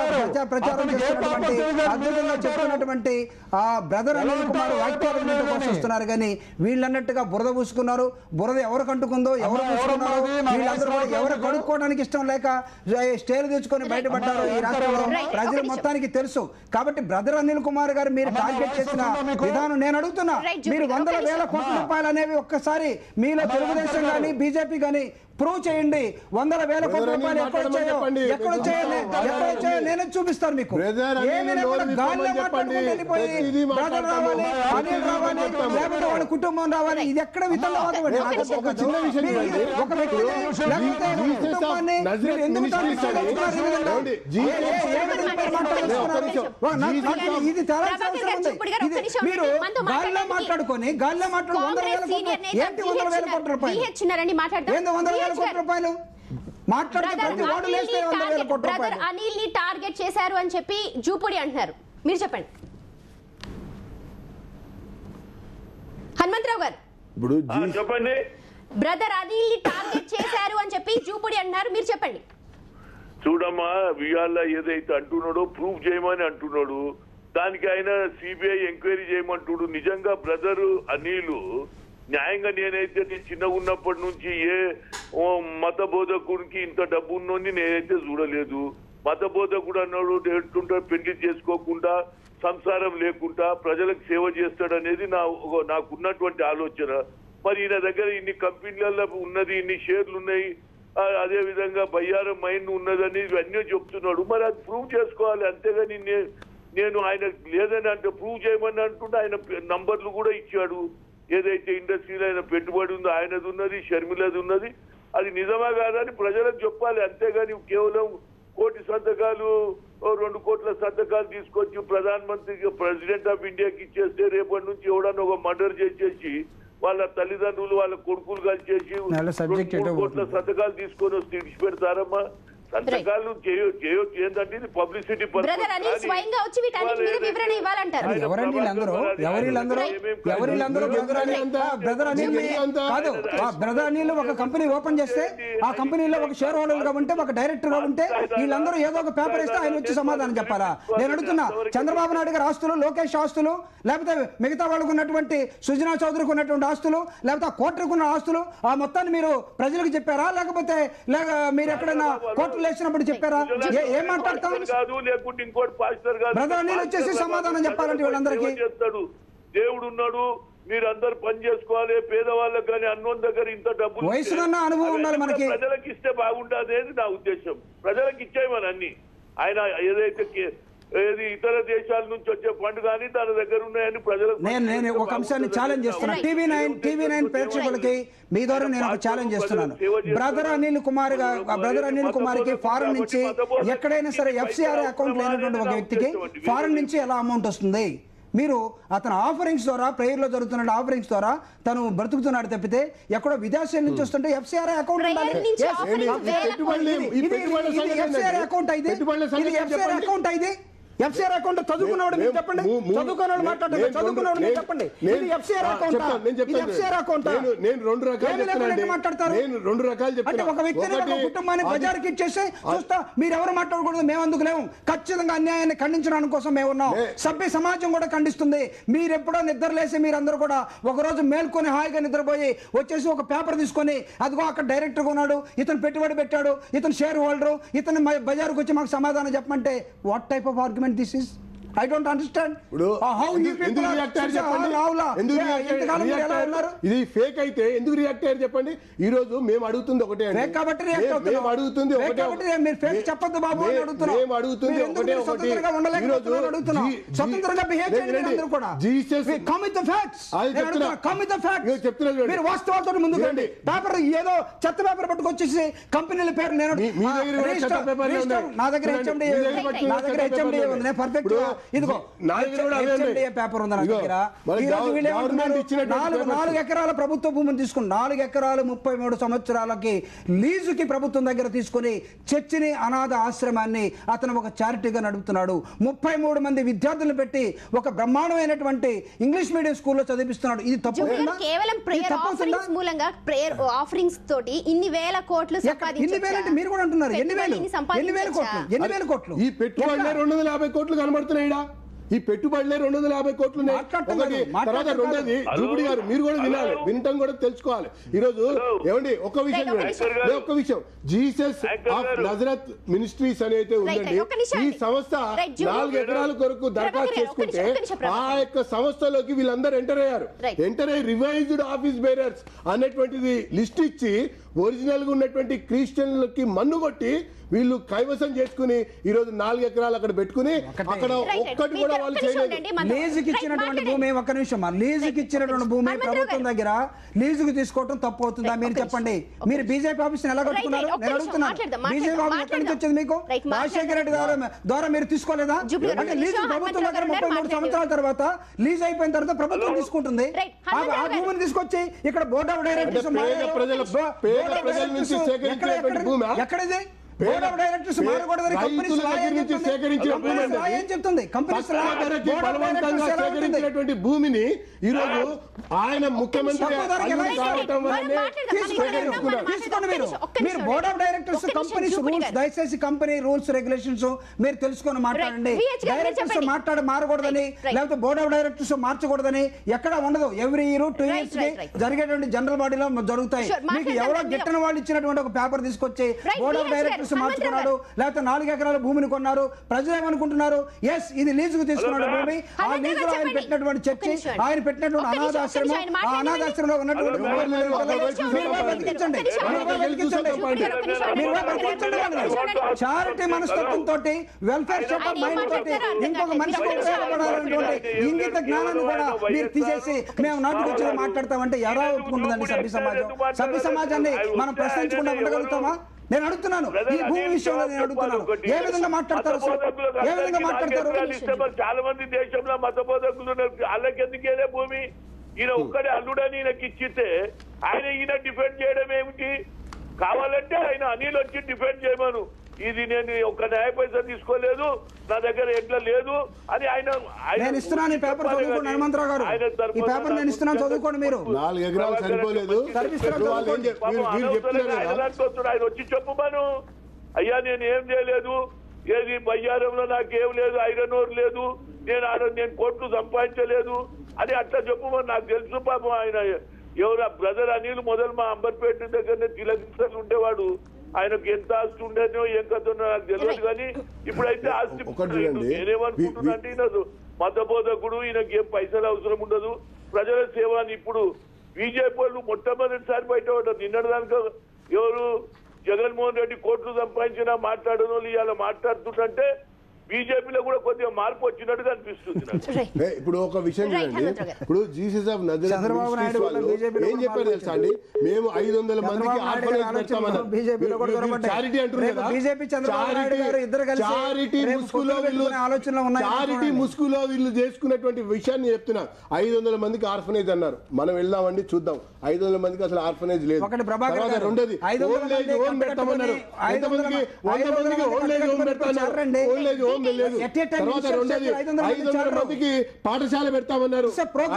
ప్రచారం చేస్తున్నటువంటి, అద్భుతంగా చెప్తున్నటువంటి ఆ బ్రదర్ అనిల్ కుమార్ వాక్యాల కోసం వస్తున్నారు. కానీ వీళ్ళన్నట్టుగా బురద పూసుకున్నారు. బురద ఎవరు కంటుకుందో, ఎవరు పూసుకున్నారో వీళ్ళందరూ ఎవరు కడుక్కోవడానికి ఇష్టం లేక స్టేలు తెచ్చుకొని బయటపడ్డారు ఈ రాష్ట్రంలో ప్రజలు మొత్తానికి తెలుసు. కాబట్టి బ్రదర్ అనిల్ కుమార్ గారు మీరు టార్గెట్ చేసిన విధానం నేను అడుగుతున్నా, మీరు 100,000 కోట్ల రూపాయలు అనేవి ఒక్కసారి మీలో తెలుగుదేశం కానీ బీజేపీ కానీ ప్రూవ్ చేయండి. వందల వేల కోట్ల రూపాయలు ఎక్కడ వచ్చాయో నేనే చూపిస్తాను మీకు. ఏమైనా కూడా గాల్లో మాట్లాడుకుంటూ వెళ్ళిపోయి బ్రదర్ రావాలి, అనిల్ రావాలి, లేకపోతే వాళ్ళ కుటుంబం రావాలి, ఇది ఎక్కడ వితండవాదం? ఒక వ్యక్తి కుటుంబాన్ని ఎందుకు ఇది తేలాల్సిన అవసరం ఉంది. మీరు గాల్లో మాట్లాడుకొని 100,000 కోట్ల రూపాయలు ఏందో 100,000 కోట్ల రూపాయలు బ్రదర్ అనిల్ ని టార్గెట్ చేశారు అని చెప్పి జూపుడి అంటున్నారు. మీరు చెప్పండి హనుమంతరావు గారు. ఇప్పుడు చెప్పండి. బ్రదర్ అనిల్ ని టార్గెట్ చేశారు అని చెప్పి జూపుడి అంటున్నారు. మీరు చెప్పండి. చూడమ్మా, ఇవాళ ఏదైతే అంటున్నాడో ప్రూవ్ చేయమని అంటున్నాడు. దానికి ఆయన సిబిఐ ఎంక్వైరీ చేయమంటుడు. నిజంగా బ్రదర్ అనిల్ న్యాయంగా నేనైతే చిన్నగా ఉన్నప్పటి నుంచి ఏ మత బోధకుడికి ఇంత డబ్బు ఉన్నోని నేనైతే చూడలేదు. మత బోధకుడు అన్నాడు ఎట్టుంటా పెళ్లి చేసుకోకుండా సంసారం లేకుండా ప్రజలకు సేవ చేస్తాడనేది నాకున్నటువంటి ఆలోచన. మరి ఈయన దగ్గర ఇన్ని కంపెనీలలో ఉన్నది, ఇన్ని షేర్లు ఉన్నాయి, అదే విధంగా బయ్యారం మైండ్ ఉన్నదని ఇవన్నీ చెప్తున్నాడు. మరి అది ప్రూవ్ చేసుకోవాలి. అంతేగాని నేను ఆయన లేదని అంటే ప్రూవ్ చేయమని అంటుంటే ఆయన నంబర్లు కూడా ఇచ్చాడు. ఏదైతే ఇండస్ట్రీలో ఆయన పెట్టుబడి ఉందో ఆయనది ఉన్నది, షర్మిలది ఉన్నది. అది నిజమా కాదని ప్రజలకు చెప్పాలి. అంతేగాని కేవలం 1 కోటి సంతకాలు 2 కోట్ల సంతకాలు తీసుకొచ్చి ప్రధానమంత్రికి ప్రెసిడెంట్ ఆఫ్ ఇండియాకి ఇచ్చేస్తే రేపటి నుంచి ఎవడన్నా ఒక మర్డర్ చేసేసి వాళ్ళ తల్లిదండ్రులు వాళ్ళ కొడుకులు కలిసేసి 2 కోట్ల సంతకాలు తీసుకొని వస్తే ఇడిచి పెడతారమ్మా. సంతకాలు చేయొచ్చు. ఏంటంటే ఇది పబ్లిసిటీ బ్రదర్ అనిల్ స్వయంగా వచ్చి వీటన్నిటి మీద వివరణ ఇవ్వాలంటారు. ఎవరండి వీళ్ళందరూ? బ్రదర్ అనిల్ ఒక కంపెనీ ఓపెన్ చేస్తే ఆ కంపెనీలో ఒక షేర్ హోల్డర్ గా ఉంటే, ఒక డైరెక్టర్ గా ఉంటే వీళ్ళందరూ ఏదో ఒక పేపర్ ఇస్తే ఆయన వచ్చి సమాధానం చెప్పాలా? నేను అడుగుతున్నా, చంద్రబాబు నాయుడు గారి ఆస్తులు, లోకేష్ ఆస్తులు, లేకపోతే మిగతా వాళ్ళకు ఉన్నటువంటి సుజనా చౌదరికి ఉన్నటువంటి ఆస్తులు, లేకపోతే ఆ కోర్టుకు ఉన్న ఆస్తులు, ఆ మొత్తాన్ని మీరు ప్రజలకు చెప్పారా? లేకపోతే మీరు ఎక్కడైనా కోర్టు లేచినప్పుడు చెప్పారా? ఏం మాట్లాడతాం? బ్రదర్ అనిల్ వచ్చేసి సమాధానం చెప్పాలంటే వీళ్ళందరికీ. దేవుడు ఉన్నాడు, మీరు అందరు పని చేసుకోవాలి. పేదవాళ్ళకి కానీ అన్నోన్ దగ్గర ఇంత డబ్బు వయసున్న అనుభవం ఉండాలి మనకి. ప్రజలకు ఇస్తే బాగుంటుంది అనేది నా ఉద్దేశం. ప్రజలకు ఇచ్చేయమని అన్ని ఆయన ఏదైతే ఏది ఇతర దేశాల నుంచి వచ్చే ఫండ్ కానీ తన దగ్గర ఉన్నాయని ప్రజలకు. నేను ఒక అంశాన్ని ఛాలెంజ్ చేస్తున్నా. టీవీ9 ప్రేక్షకులకి మీ ద్వారా నేను ఒక ఛాలెంజ్ చేస్తున్నాను. బ్రదర్ అనిల్ కుమార్ కి ఫారెన్ నుంచి ఎక్కడైనా సరే FCRA అకౌంట్ లేనటువంటి ఒక వ్యక్తికి ఫారెన్ నుంచి ఎలా అమౌంట్ వస్తుంది? మీరు అతను ఆఫరింగ్స్ ద్వారా, ప్రేయర్ లో జరుగుతున్న ఆఫరింగ్స్ ద్వారా తను బ్రతుకుతున్నాడు తప్పితే ఎక్కడో విదేశాల నుంచి వస్తుంటే FCRA అకౌంట్ ఉండాలి. FCRA అకౌంట్ అయితే FCRA అకౌంట్ చదువుకున్నాడు మీరు చెప్పండి. చదువుకున్నాడు మాట్లాడండి. చదువుకున్నాడు మీరు చెప్పండి. ఇది FCRA అకౌంట్. ఇది FCRA అకౌంట్. నేను 2 రకాలు మాట్లాడతారు. నేను 2 రకాలు చెప్తాను. ఒక వ్యక్తిని ఒక కుటుంబాన్ని బజార్కి ఇచ్చేసి చూస్తా మీరు ఎవరు మాట్లాడకూడదు, మేము అందుకు లేవు. ఖచ్చితంగా అన్యాయాన్ని ఖండించడానికి కోసం మేము ఉన్నాం. సభ్య సమాజం కూడా ఖండిస్తుంది. మీరు ఎప్పుడో నిద్రలేసి మీరందరూ కూడా ఒకరోజు మేల్కొని హాయిగా నిద్రపోయి వచ్చేసి ఒక పేపర్ తీసుకొని అదిగో అక్కడ డైరెక్టర్ ఉన్నాడు, ఇతను పెట్టుబడి పెట్టాడు, ఇతను షేర్ హోల్డర్, ఇతను బజార్కి వచ్చి మాకు సమాధానం చెప్పమంటే what type of argument this is? I don't understand. How you people ఇది ఫేక్ అయితే ఎందుకు రియాక్ట్ అయ్యారు చెప్పండి. ఈ రోజు మేము అడుగుతుంది ఒకటే, ఫేక్ కాబట్టి రియాక్ట్ అవుతున్నాం. మేము అడుగుతుంది ఒకటే, మీరు ఫేక్ చెప్పొద్దు బాబు అని అడుగుతున్నాం. మేము అడుగుతుంది ఒకటే, స్వతంత్రంగా ఉండలేకపోతున్నాం అడుగుతున్నాం. స్వతంత్రంగా బిహేవ్ చేయండి అందరూ కూడా. Come with the facts. Come with the facts. చెప్తున్నాను, మీరు వాస్తవాలతో ముందుకు రండి. పేపర్ ఏదో చెత్త పేపర్ పట్టుకొచ్చేసి కంపెనీల పేరు నేను నా దగ్గర HMD ఉంది, నేను పర్ఫెక్ట్ గా ఇదిగో పేపర్ ఉంది నా దగ్గర. 4 ఎకరాల ప్రభుత్వ భూమిని తీసుకుని 4 ఎకరాలు 33 సంవత్సరాలకి లీజుకి ప్రభుత్వం దగ్గర తీసుకుని చర్చిని అనాథ ఆశ్రమాన్ని అతను ఒక చారిటీగా నడుపుతున్నాడు. 33 మంది విద్యార్థులను పెట్టి ఒక బ్రహ్మాండమైనటువంటి ఇంగ్లీష్ మీడియం స్కూల్లో చదివిస్తున్నాడు. ఇది తప్పు. కేవలం ప్రేయర్ ఆఫరింగ్స్ మూలంగా, ప్రేయర్ ఆఫరింగ్స్ తోటి ఇన్ని వేల కోట్లు సంపాదించారు. మీరు కూడా అంటున్నారు. ఎన్ని వేల కోట్లు? ఈ పెట్టుబడులే 250 కోట్లు కనబడుతున్నాయి. ఈ పెట్టుబడులే 250 కోట్లు. తర్వాత రెండోది జూపుడి గారు మీరు కూడా వినాలి, వినటం కూడా తెలుసుకోవాలి. ఈ రోజు ఏమండి ఒక్క విషయం జీసస్ ఆఫ్ నజరత్ మినిస్ట్రీస్ అనేది ఉందండి. ఈ సంస్థ 4 ఎకరాల కొరకు దరఖాస్తు చేసుకుంటే ఆ యొక్క సంస్థలోకి వీళ్ళందరూ ఎంటర్ అయ్యారు. ఎంటర్ అయ్యి రివైజ్డ్ ఆఫీస్ బేరర్స్ అనేటువంటిది లిస్ట్ ఇచ్చి ఒరిజినల్ గా ఉన్నటువంటి క్రిస్టియన్లకి మన్ను కొట్టి వీళ్ళు కైవసం చేసుకుని ఈ రోజు 4 ఎకరాలు అక్కడ పెట్టుకుని అక్కడ ఒక్కటి కూడా వాళ్ళు చేయలేదు. లీజుకి ఇచ్చినటువంటి భూమి, ఒక్క నిమిషం, లీజుకి ఇచ్చినటువంటి భూమి ప్రభుత్వం దగ్గర లీజుకు తీసుకోవడం తప్పు అవుతుందా మీరు చెప్పండి. మీరు బీజేపీ ఆఫీస్ ఎలా కట్టుకున్నారు? నేను అడుగుతున్నాను, బీజేపీ ఆఫీస్ ఎక్కడి నుంచి వచ్చింది మీకు? రాజశేఖర రెడ్డి ద్వారా మీరు తీసుకోలేదా? అంటే లీజు ప్రభుత్వం దగ్గర 33 సంవత్సరాల తర్వాత లీజ్ అయిపోయిన తర్వాత ప్రభుత్వం తీసుకుంటుంది. ఆ భూమిని తీసుకొచ్చి ఇక్కడ బోర్డ్ ఆఫ్ డైరెక్టర్స్ ఎక్కడిది? బోర్డ్ ఆఫ్ డైరెక్టర్స్ మారకూడదని కంపెనీస్ లా ఏం చెప్తుంది? కంపెనీస్ లా బలవంతంగా సేకరించినటువంటి భూమిని ఈ రోజు ఆయన ముఖ్యమంత్రి మీరు board of directors companies rules, దయచేసి కంపెనీ రూల్స్ రెగ్యులేషన్స్ మీరు తెలుసుకొని మాట్లాడండి. డైరెక్టర్స్ మారకూడదని లేకపోతే బోర్డ్ ఆఫ్ డైరెక్టర్స్ మార్చకూడదని ఎక్కడ ఉండదు. ఎవ్రీ ఇయర్ 2 years కి జరిగేటువంటి జనరల్ బాడీలో జరుగుతాయి. మీకు ఎవరో గిట్టని వాళ్ళు ఇచ్చినటువంటి ఒక పేపర్ తీసుకొచ్చి బోర్డ్ ఆఫ్ డైరెక్టర్స్ మార్చుకున్నాడు, లేకపోతే 4 ఎకరాల భూమిని కొన్నారు. ప్రజలు ఏమనుకుంటున్నారు? ఎస్, ఇది లీజుకు తీసుకున్నాడు భూమి. ఆ లీజులో ఆయన పెట్టినటువంటి చర్చి, ఆయన పెట్టినటువంటి అనాథాశ్రమం, ఆ అనాథాశ్రమంలో ఉన్నటువంటి చారిటీ మనస్తత్వంతో, వెల్ఫేర్ స్టేట్ ఆఫ్ మైండ్ తోటి ఇంకొక మనిషికి ఉపయోగపడాలనేటువంటి ఇంగిత జ్ఞానాన్ని కూడా మీరు తీసేసి మేము నాటుకొచ్చి మాట్లాడతామంటే ఎలా ఒప్పుకుంటుందండి సభ్య సమాజం? సభ్య సమాజాన్ని మనం ప్రశ్నించకుండా ఉండగలుగుతామా? నేను అడుగుతున్నాను, ఈ భూమి విషయంలో నేను అడుగుతున్నాను, ఏ విధంగా మాట్లాడతారు? ఏ విధంగా మాట్లాడతారు? చాలా మంది దేశంలో మతబోధకులు వాళ్ళకి ఎందుకే భూమి? ఈయన ఒక్కడే అల్లుడని ఈయనకి ఇచ్చితే ఈయన డిఫెండ్ చేయడం ఏమిటి? కావాలంటే ఆయన అనిల్ వచ్చి డిఫెండ్ చేయమను, ఇది నేను ఒక న్యాయ పైసా తీసుకోలేదు, నా దగ్గర ఎట్లా లేదు అని నేను ఇస్తున్నాను. ఈ పేపర్ చదువుకోండి హనుమంతరావు గారు, ఈ పేపర్ నేను ఇస్తున్నాను, చదువుకోండి. మీరు 4 ఎకరాలు సరిపోలేదు. ఆయన వచ్చి చెప్పమను, అయ్యా నేను ఏం చేయలేదు, ఏది బయ్యారంలో నాకేం లేదు, ఐరన్ ఓర్ లేదు, నేను కోట్లు సంపాదించలేదు అని అట్లా చెప్పమని. నాకు తెలుసు పాపం ఆయన ఎవరు బ్రదర్ అనిల్ మొదలు మా అంబర్పేట దగ్గరనే తిలకిస్తలు ఉండేవాడు. ఆయనకు ఎంత ఆస్తి ఉండేనో ఏం కథనో నాకు తెలియదు, కానీ ఇప్పుడైతే ఆస్తి నేనేమనుకుంటున్నా అంటే ఈయన మతబోధకుడు, ఈయనకి ఏం పైసలు అవసరం ఉండదు, ప్రజల సేవ అని. ఇప్పుడు బీజేపీ వాళ్ళు మొట్టమొదటిసారి బయట పడ్డారు. నిన్నటిదాకా ఎవరు జగన్మోహన్ రెడ్డి కోట్లు సంపాదించినా మాట్లాడను ఇవాళ మాట్లాడుతుంటే బీజేపీలో కూడా కొద్దిగా మార్పు వచ్చినట్టుగా అనిపిస్తుంది. ఇప్పుడు ఒక విషయం చూడండి, ఇప్పుడు జీసస్ ఆఫ్ చంద్రబాబు నాయుడు ఏం చెప్పారు తెలుసా అండి? మేము 500 మందికి చారిటీ ముసుగులో వీళ్ళు చేసుకున్నటువంటి విషయాన్ని చెప్తున్నా. 500 మందికి ఆర్ఫనేజ్ అన్నారు, మనం వెళ్దామండి చూద్దాం. 500 మందికి అసలు ఆర్ఫనేజ్ లేదు. రెండోది ఓల్డేజ్ హోమ్ పెడతామన్నారు. ఎంతమందికి? 100 మందికి ఓల్డేజ్ హోమ్ పెడతామన్నారు. ఓల్డేజ్ హోమ్ లేదు. తర్వాత రెండోది 500 మందికి పాఠశాల పెడతామన్నారు.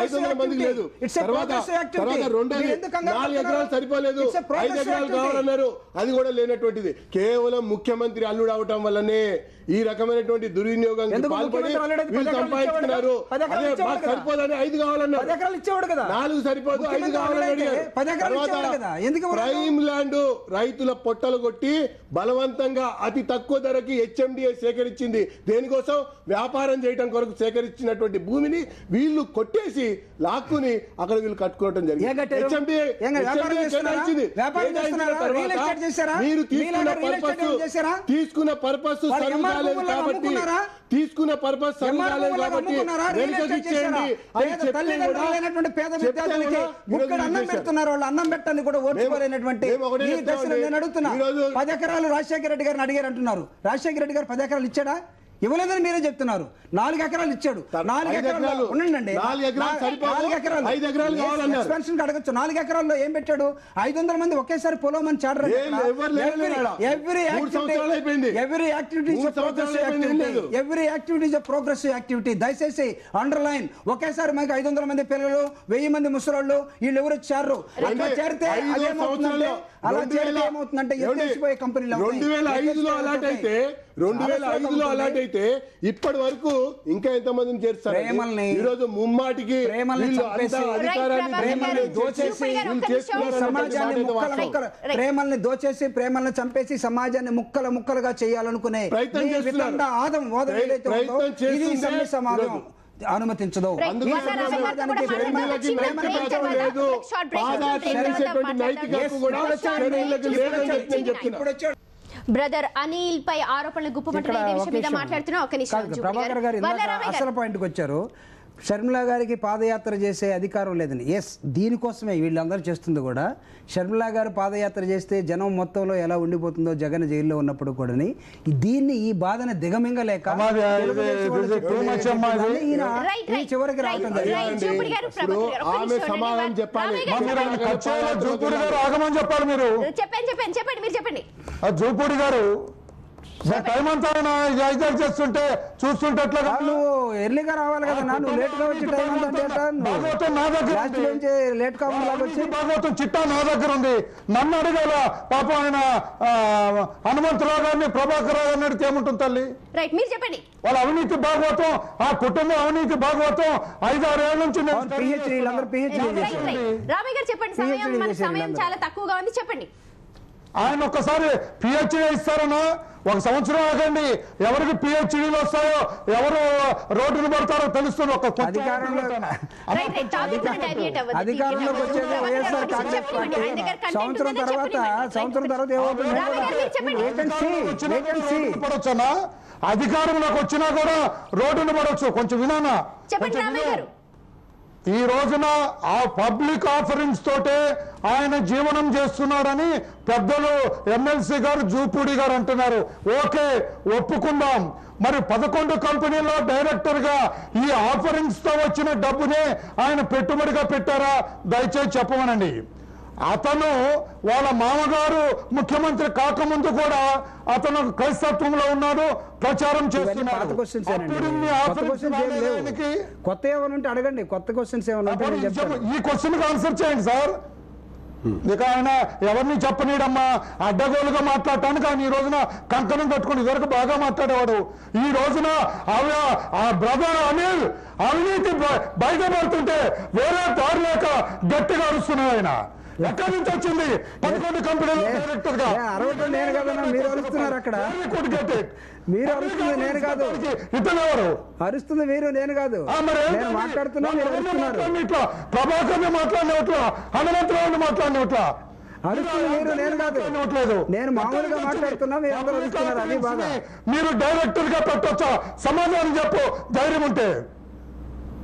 500 మందికి లేదు. తర్వాత రెండోది 4 ఎకరాలు సరిపోలేదు, 5 ఎకరాలు కావాలన్నారు. అది కూడా లేనటువంటిది. కేవలం ముఖ్యమంత్రి అల్లుడు అవటం వల్లనే ఈ రకమైనటువంటి దుర్వినియోగం పాల్పడి వీళ్ళు సంపాదించుకున్నారు. అదే మాకు సరిపోదని 5 కావాలన్నారు. 4 సరిపోదు, 5 కావాలని అడిగారు. తర్వాత ప్రైమ్ ల్యాండ్ రైతుల పొట్టలు కొట్టి బలవంతంగా అతి తక్కువ ధరకి హెచ్ఎండిఏ సేకరించింది. దేనికోసం? వ్యాపారం చేయడం కొరకు సేకరించినటువంటి భూమిని వీళ్ళు కొట్టేసి లాక్కుని అక్కడ వీళ్ళు కట్టుకోవడం జరిగింది. మీరు తీసుకున్న పర్పస్ సర్వ్ కాలేదు కాబట్టి అన్నం పెట్టని కూడా ఓర్చుకోలేనటువంటి 10 ఎకరాలు రాజశేఖర రెడ్డి గారిని అడిగారు అంటున్నారు. రాజశేఖర రెడ్డి గారు 10 ఎకరాలు ఇచ్చాడా? ఇవ్వలేదని మీరే చెప్తున్నారు. 4 ఎకరాలు ఇచ్చాడు. 4 ఎకరాలు ఉండండి, 4 ఎకరాలు ఎక్స్పెన్షన్ అడగచ్చు. 4 ఎకరాల్లో ఏం పెట్టాడు? 500 మంది ఒకేసారి పొలమని చాడరు. Every activity progressive activity. దయచేసి అండర్లైన్. ఒకేసారి మనకి 500 మంది పిల్లలు, 1000 మంది ముసలోళ్ళు వీళ్ళు ఎవరు చారు అట్లా చేరితే అదేమవుతుందంటే అలా చేరితే ఏమవుతుందంటే ఎత్తేసిపోయే కంపెనీలు. 2005లో అలాట్ అయితే ఇప్పటి వరకు ఇంకా ఎంత మందిని చేస్తారు? ఈ రోజు ముమ్మాటికి ప్రేమల్ని దోచేసి ప్రేమల్ని చంపేసి సమాజాన్ని ముక్కలు ముక్కలుగా చేయాలనుకునే ప్రయత్నం చేస్తున్నారు. అనుమతించదు. బ్రదర్ అనిల్ పై ఆరోపణలు గుప్పమంటున్న విషయం మీద మాట్లాడుతున్నా ఒక నిమిషం. ప్రభాకర్ గారు అసలు పాయింట్కి వచ్చారు. షర్మిలా గారికి పాదయాత్ర చేసే అధికారం లేదని. ఎస్, దీనికోసమే వీళ్ళందరూ చేస్తుంది కూడా. షర్మిలా గారు పాదయాత్ర చేస్తే జనం మొత్తంలో ఎలా ఉండిపోతుందో జగన్ జైల్లో ఉన్నప్పుడు కూడా దీన్ని ఈ బాధను దిగమింగలేక చివరికి రావడం ఆమె సమాధానం చెప్పాలి. చెప్పండి మీరు చెప్పండి. జూపూడి గారు టైం అంతా హైజాక్ చేస్తుంటే చూస్తుంటే నువ్వు ఎర్లీగా రావాలి కదా, నువ్వు లేట్ గా వచ్చి టైం అంతా నా దగ్గర లేట్ కావాలి. భాగవతం చిట్టా నా దగ్గర ఉంది. నన్ను అడగాల పాపం ఆయన హనుమంతరావు గారిని ప్రభాకర్ రావు గారిని అడిగితే ఏముంటుంది తల్లి? రైట్, మీరు చెప్పండి. వాళ్ళ అవినీతి భాగవతం, ఆ కుటుంబం అవినీతి భాగవతం 5-6 ఏళ్ల నుంచి రామయ్య గారు చెప్పండి. సమయం చాలా తక్కువగా ఉంది, చెప్పండి. ఆయన ఒక్కసారి పిహెచ్డీ ఇస్తారన్నా, 1 సంవత్సరం ఆగండి. ఎవరికి పిహెచ్డీలు వస్తాయో, ఎవరు రోడ్డును పడతారో తెలుస్తుంది. ఒక అధికారంలోకి వచ్చేది వైఎస్ఆర్ కాంగ్రెస్ పార్టీ. సంవత్సరం తర్వాత పడొచ్చన్నా, అధికారంలోకి వచ్చినా కూడా రోడ్డును పడవచ్చు. కొంచెం వినానా? ఈ రోజున ఆ పబ్లిక్ ఆఫరింగ్స్ తోటే ఆయన జీవనం చేస్తున్నాడని పెద్దలు ఎమ్మెల్సీ గారు జూపూడి గారు అంటున్నారు. ఓకే, ఒప్పుకుందాం. మరి 11 కంపెనీల్లో డైరెక్టర్ గా ఈ ఆఫరింగ్స్ తో వచ్చిన డబ్బునే ఆయన పెట్టుబడిగా పెట్టారా? దయచేసి చెప్పమనండి. అతను వాళ్ళ మామగారు ముఖ్యమంత్రి కాకముందు కూడా అతను క్రైస్తత్వంలో ఉన్నాడు, ప్రచారం చేస్తున్నాడు. కొత్త ఏమన్నా అడగండి, కొత్త క్వశ్చన్స్ ఏమన్నా. ఈ క్వశ్చన్ కి ఆన్సర్ చేయండి సార్. ఇక ఆయన ఎవరిని చెప్పనీడమ్మా, అడ్డగోలుగా మాట్లాడటానికి ఆయన ఈ రోజున కంకణం కట్టుకుని ఇదివరకు బాగా మాట్లాడేవాడు. ఈ రోజున ఆ బ్రదర్ అనిల్ అవినీతి బయటపడుతుంటే వేరే దారి లేక గట్టిగా అరుస్తున్నాడు. ఆయన ఎక్కడి నుంచి వచ్చింది? 11 కంపెనీల డైరెక్టర్ గా. నేను కదా, మీరు అరుస్తున్నారు అక్కడ. మీరు అరుస్తుంది నేను కాదు. ఇతను ఎవరు అరుస్తుంది? మీరు, నేను కాదు. నేను మాట్లాడుతున్నా, మీరు అరుస్తున్నారు. ఇట్లా ప్రభాకర్ మాట్లాడినట్లా, హనుమంతరావుని మాట్లాడినట్లా అరుస్తుంది మీరు, నేను కాదు. నేను మామూలుగా మాట్లాడుతున్నా, మీరు అందరూ అరుస్తున్నారు. అది బాధ. మీరు డైరెక్టర్ గా పెట్టొచ్చా? సమాధానం చెప్పు ధైర్యం ఉంటే.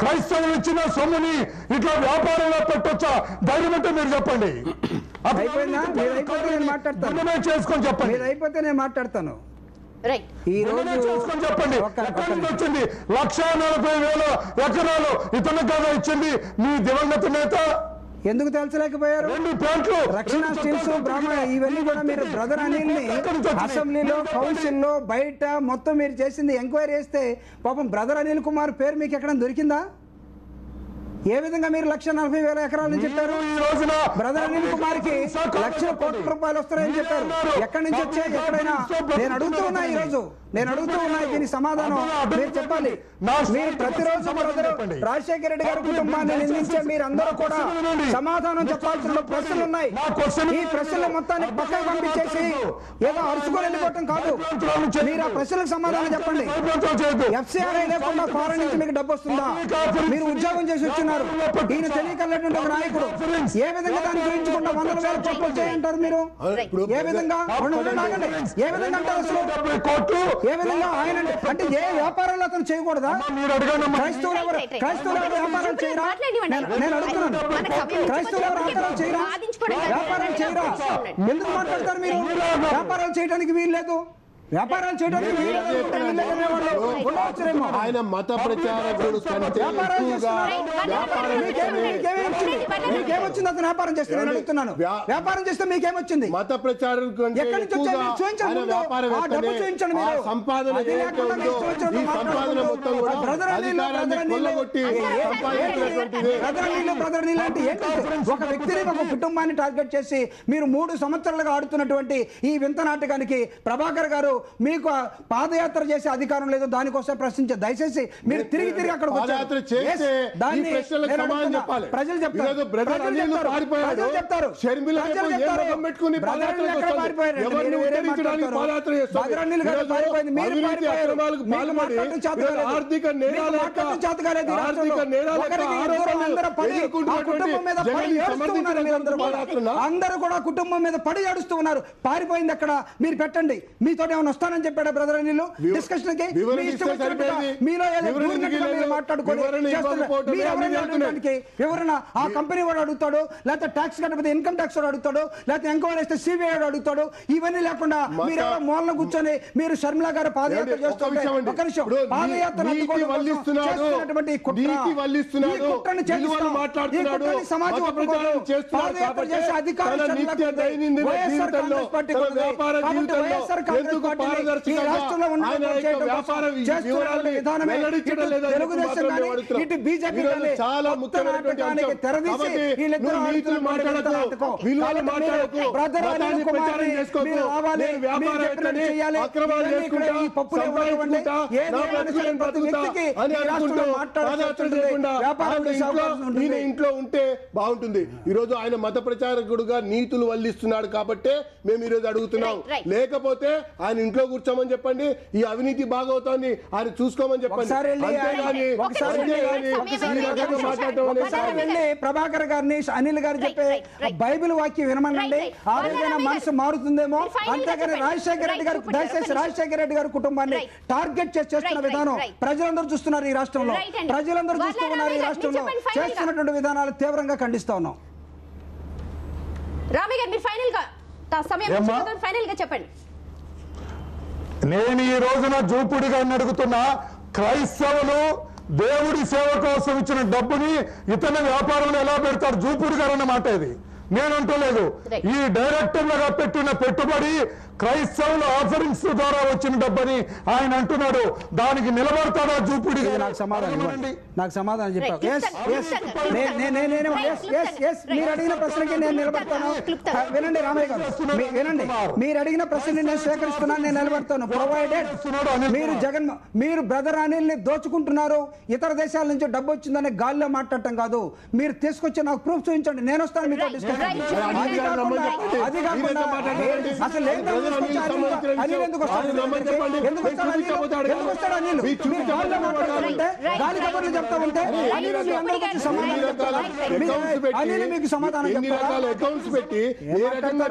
క్రైస్తవులు ఇచ్చిన సొమ్ముని ఇట్లా వ్యాపారంలో పెట్టొచ్చా? ధైర్యం అంటే మీరు చెప్పండి. అయిపోయిందా? మీరు అయిపోతే నేను మాట్లాడతాను. చేసుకొని చెప్పండి. మీరు అయిపోతే నేను మాట్లాడతాను. ఈ రోజు చేసుకొని చెప్పండి. వచ్చింది 1,40,000 ఎకరాలు ఇతను కదా ఇచ్చింది మీ దివంగత నేత. ఎందుకు తెలుసలేకపోయారు? 2 ప్లాంట్లు, రక్షణ స్టీల్స్, బ్రాహ్మణ, ఇవన్నీ కూడా మీరు బ్రదర్ అనిల్ ని అసెంబ్లీలో, కౌన్సిల్లో, బయట మొత్తం మీరు చేసింది ఎంక్వైరీ చేస్తే పాపం బ్రదర్ అనిల్ కుమార్ పేరు మీకు ఎక్కడ దొరికిందా? ఏ విధంగా మీరు 1,40,000 ఎకరాలు చెప్పారు? ఈ రోజున బ్రదర్ అనిల్ కుమార్ కి లక్షల కోట్ల రూపాయలు వస్తాయని చెప్పారు. ఎక్కడి నుంచి వచ్చాయి? ఎక్కడైనా నేను అడుగుతూ ఉన్నా. ఈ రోజు నేను అడుగుతూ ఉన్నా, దీనికి సమాధానం మీరు చెప్పాలి. మీరు ప్రతిరోజు రాజశేఖర రెడ్డి గారి కుటుంబాన్ని నిందించే మీరందరూ కూడా సమాధానం చెప్పాల్సిన ప్రశ్నలు ఉన్నాయి. ఈ ప్రశ్నలు మొత్తాన్ని పక్కకు పంపించేసి ఏదో అరుచుకొని వెళ్ళిపోవటం కాదు. మీరు ఆ ప్రశ్నలకు సమాధానం చెప్పండి. FCRI లేకుండా ఫారెన్ నుంచి మీకు డబ్బు వస్తుందా? మీరు ఉద్యోగం చేసి వచ్చిన ఈయన తెలియకలేటువంటి ఒక నాయకుడు ఏ విధంగా దాన్ని గురించకుండా 100,000 కోట్లు వచ్చాయంటారు మీరు? ఏ విధంగా? ఏ విధంగా అంటారు అసలు? ఏ విధంగా ఆయన అంటే ఏ వ్యాపారాలు అతను చేయకూడదా? క్రైస్తవులు ఎవరు వ్యాపారాలు చేయరా? నేను అడుగుతున్నాను, క్రైస్తవులు ఎవరు వ్యాపారాలు చేయరా? వ్యాపారాలు చేయరా? ఎందుకు మాట్లాడతారు మీరు? వ్యాపారాలు చేయడానికి వీలు లేదు. వ్యాపారాలు చేయడానికి ఆయన మత ప్రచారకుడు కంటే మీకేమొచ్చింది? అతను వ్యాపారం చేస్తే నేను అడుగుతున్నాను, వ్యాపారం చేస్తే మీకేమొచ్చింది? మత ప్రచారకుడు ఎక్కడి నుంచి సంపాదన మొత్తం కూడా ఒక వ్యక్తిని, ఒక కుటుంబాన్ని టార్గెట్ చేసి మీరు 3 సంవత్సరాలుగా ఆడుతున్నటువంటి ఈ వింత నాటకానికి ప్రభాకర్ గారు మీకు పాదయాత్ర చేసే అధికారం లేదు, దానికోసం ప్రశ్నించే దయచేసి మీరు తిరిగి అక్కడ ప్రజలు చెప్తారు అందరూ కూడా కుటుంబం మీద పడి ఏడుస్తూ ఉన్నారు. పారిపోయింది అక్కడ, మీరు పెట్టండి. మీతో ఏమైనా వస్తానని చెప్పాడా బ్రదర్ అనిల్ డిస్కషన్ కి? మీలో ఎవరైనా ఆ కంపెనీ వాడు అడుగుతాడు, లేకపోతే ట్యాక్స్ కట్టకపోతే ఇన్కమ్ ట్యాక్స్ వాడు అడుగుతాడు, లేకపోతే ఎంక్వైరీ చేస్తే సిబిఐ వాడు అడుగుతాడు. ఇవన్నీ లేకుండా మీరు ఎవరో మూలన కూర్చొని మీరు షర్మిల గారు పాదయాత్ర చేస్తుంటే ఒక నిమిషం పాదయాత్ర చేసే అధికారం చాలా ముఖ్యమైనటువంటి ఇంట్లో ఉంటే బాగుంటుంది. ఈ రోజు ఆయన మత ప్రచారకుడుగా నీతులు వల్లిస్తున్నాడు కాబట్టి మేము ఈ రోజు అడుగుతున్నాం. లేకపోతే ఆయన ఇంట్లో కూర్చోమని చెప్పండి, ఈ అవినీతి బాగవుతోంది ఆయన చూసుకోమని చెప్పండి. ప్రభాకర్ గారిని అనిల్ గారు చెప్పే బైబిల్ వాక్యం వినమనండి, ఆ రోజైనా మనసు మారుతుందేమో. అంతేగాని రాజశేఖర రెడ్డి గారు దయచేసి రాజశేఖర రెడ్డి గారి కుటుంబాన్ని టార్గెట్ చేస్తున్న విధానం ప్రజలందరూ చూస్తున్నారు. ఈ రాష్ట్రంలో ప్రజలందరూ చూస్తున్నారు. ఈ రాష్ట్రంలో చేస్తున్నటువంటి విధానాలు తీవ్రంగా ఖండిస్తా ఉన్నాం. రామయ్య గారు మీరు ఫైనల్ గా చెప్పండి. నేను ఈ రోజున జూపుడిగా అడుగుతున్నా, క్రైస్తవులు దేవుడి సేవ కోసం ఇచ్చిన డబ్బుని ఇతర వ్యాపారంలో ఎలా పెడతారు? జూపుడి గారు అన్నమాట ఇది, నేనంటలేదు. ఈ డైరెక్టర్లుగా పెట్టిన పెట్టుబడి క్రైస్తవుల ఆఫరింగ్స్ ద్వారా వచ్చిన డబ్బని ఆయన అంటున్నాడు. దానికి నిలబడతాడా జూపుడి? నాకు సమాధానం చెప్పారు. మీరు అడిగిన ప్రశ్నకి నేను నిలబడతాను. వినండి రామయ్య గారు, వినండి, మీరు అడిగిన ప్రశ్నని నేను స్వీకరిస్తున్నాను, నేను నిలబడతాను. ప్రొవైడెడ్ మీరు బ్రదర్ అనిల్ ని దోచుకుంటున్నారు, ఇతర దేశాల నుంచి డబ్బు వచ్చిందని గాల్లో మాట్లాడటం కాదు. మీరు తీసుకొచ్చి నాకు ప్రూఫ్ చూపించండి, నేను వస్తాను మీతో డిస్కషన్. అది కాకుండా అసలు అనిల్ ఎందుకు వస్తాడు? గాలి కబుర్లు చెప్తా ఉంటే మీకు సమాధానం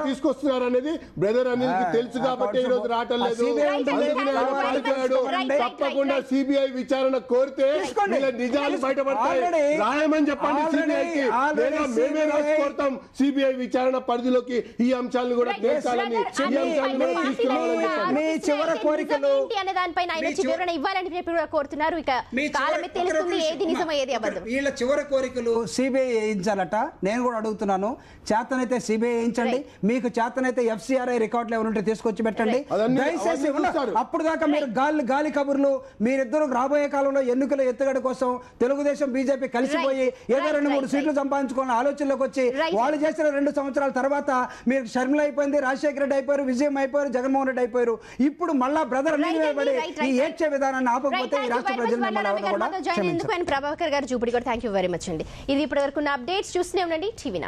తీసుకొస్తున్నారు అనేది బ్రదర్ అనిల్ కి తెలుసు కాబట్టి ఈ రోజు రావటం లేదు. తప్పకుండా సిబిఐ విచారణ కోరితే నిజాలు బయటపడతాయి. రాయమని చెప్పండి సిబిఐకి, లేదా మేమే రాసి కోరుతాం సిబిఐ విచారణ పరిధిలోకి ఈ అంశాలను కూడా తీర్చాలని, ఈ అంశాలను కూడా తీసుకురావాలని. మీ చివరి కోరికలు అనే దానిపైన ఆయన వివరణ ఇవ్వాలని చెప్పి కూడా కోరుతున్నారు. ఇక కాలమే తెలుస్తుంది ఏది నిజమో ఏది అబద్ధం. వీళ్ళ చివరి కోరికలు సిబిఐ వేయించాలట. నేను కూడా అడుగుతున్నాను, చేతనైతే సిబిఐ వేయించండి, మీకు చేతనైతే ఎఫ్సిఆర్ఐ రికార్డులు ఎవరుంటే తీసుకొచ్చి పెట్టండి. దయచేసి అప్పుడు దాకా మీరు గాలి కబుర్లు, మీరిద్దరు రాబోయే కాలంలో ఎన్నికల ఎత్తుగడ కోసం తెలుగుదేశం బీజేపీ కలిసిపోయి ఏదో 2-3 సీట్లు సంపాదించుకోవాలని ఆలోచనలోకి వచ్చి వాళ్ళు చేసిన 2 సంవత్సరాల తర్వాత మీరు షర్మిల అయిపోయింది, రాజశేఖర రెడ్డి అయిపోయారు, విజయం అయిపోయారు, జగన్మోహన్ రెడ్డి అయిపోయారు. ఇప్పుడు మళ్ళా బ్రదర్ నిలబడి ఈ ఏడ్చే విధానాన్ని ఆపకపోతే ఈ రాష్ట్ర ప్రజలు ప్రభాకర్ గారు చూపుడి కూడా థ్యాంక్ యూ వెరీ మచ్ అండి. ఇది ఇప్పటి వరకు అప్డేట్స్ చూస్తూనే ఉండండి టీవీ9.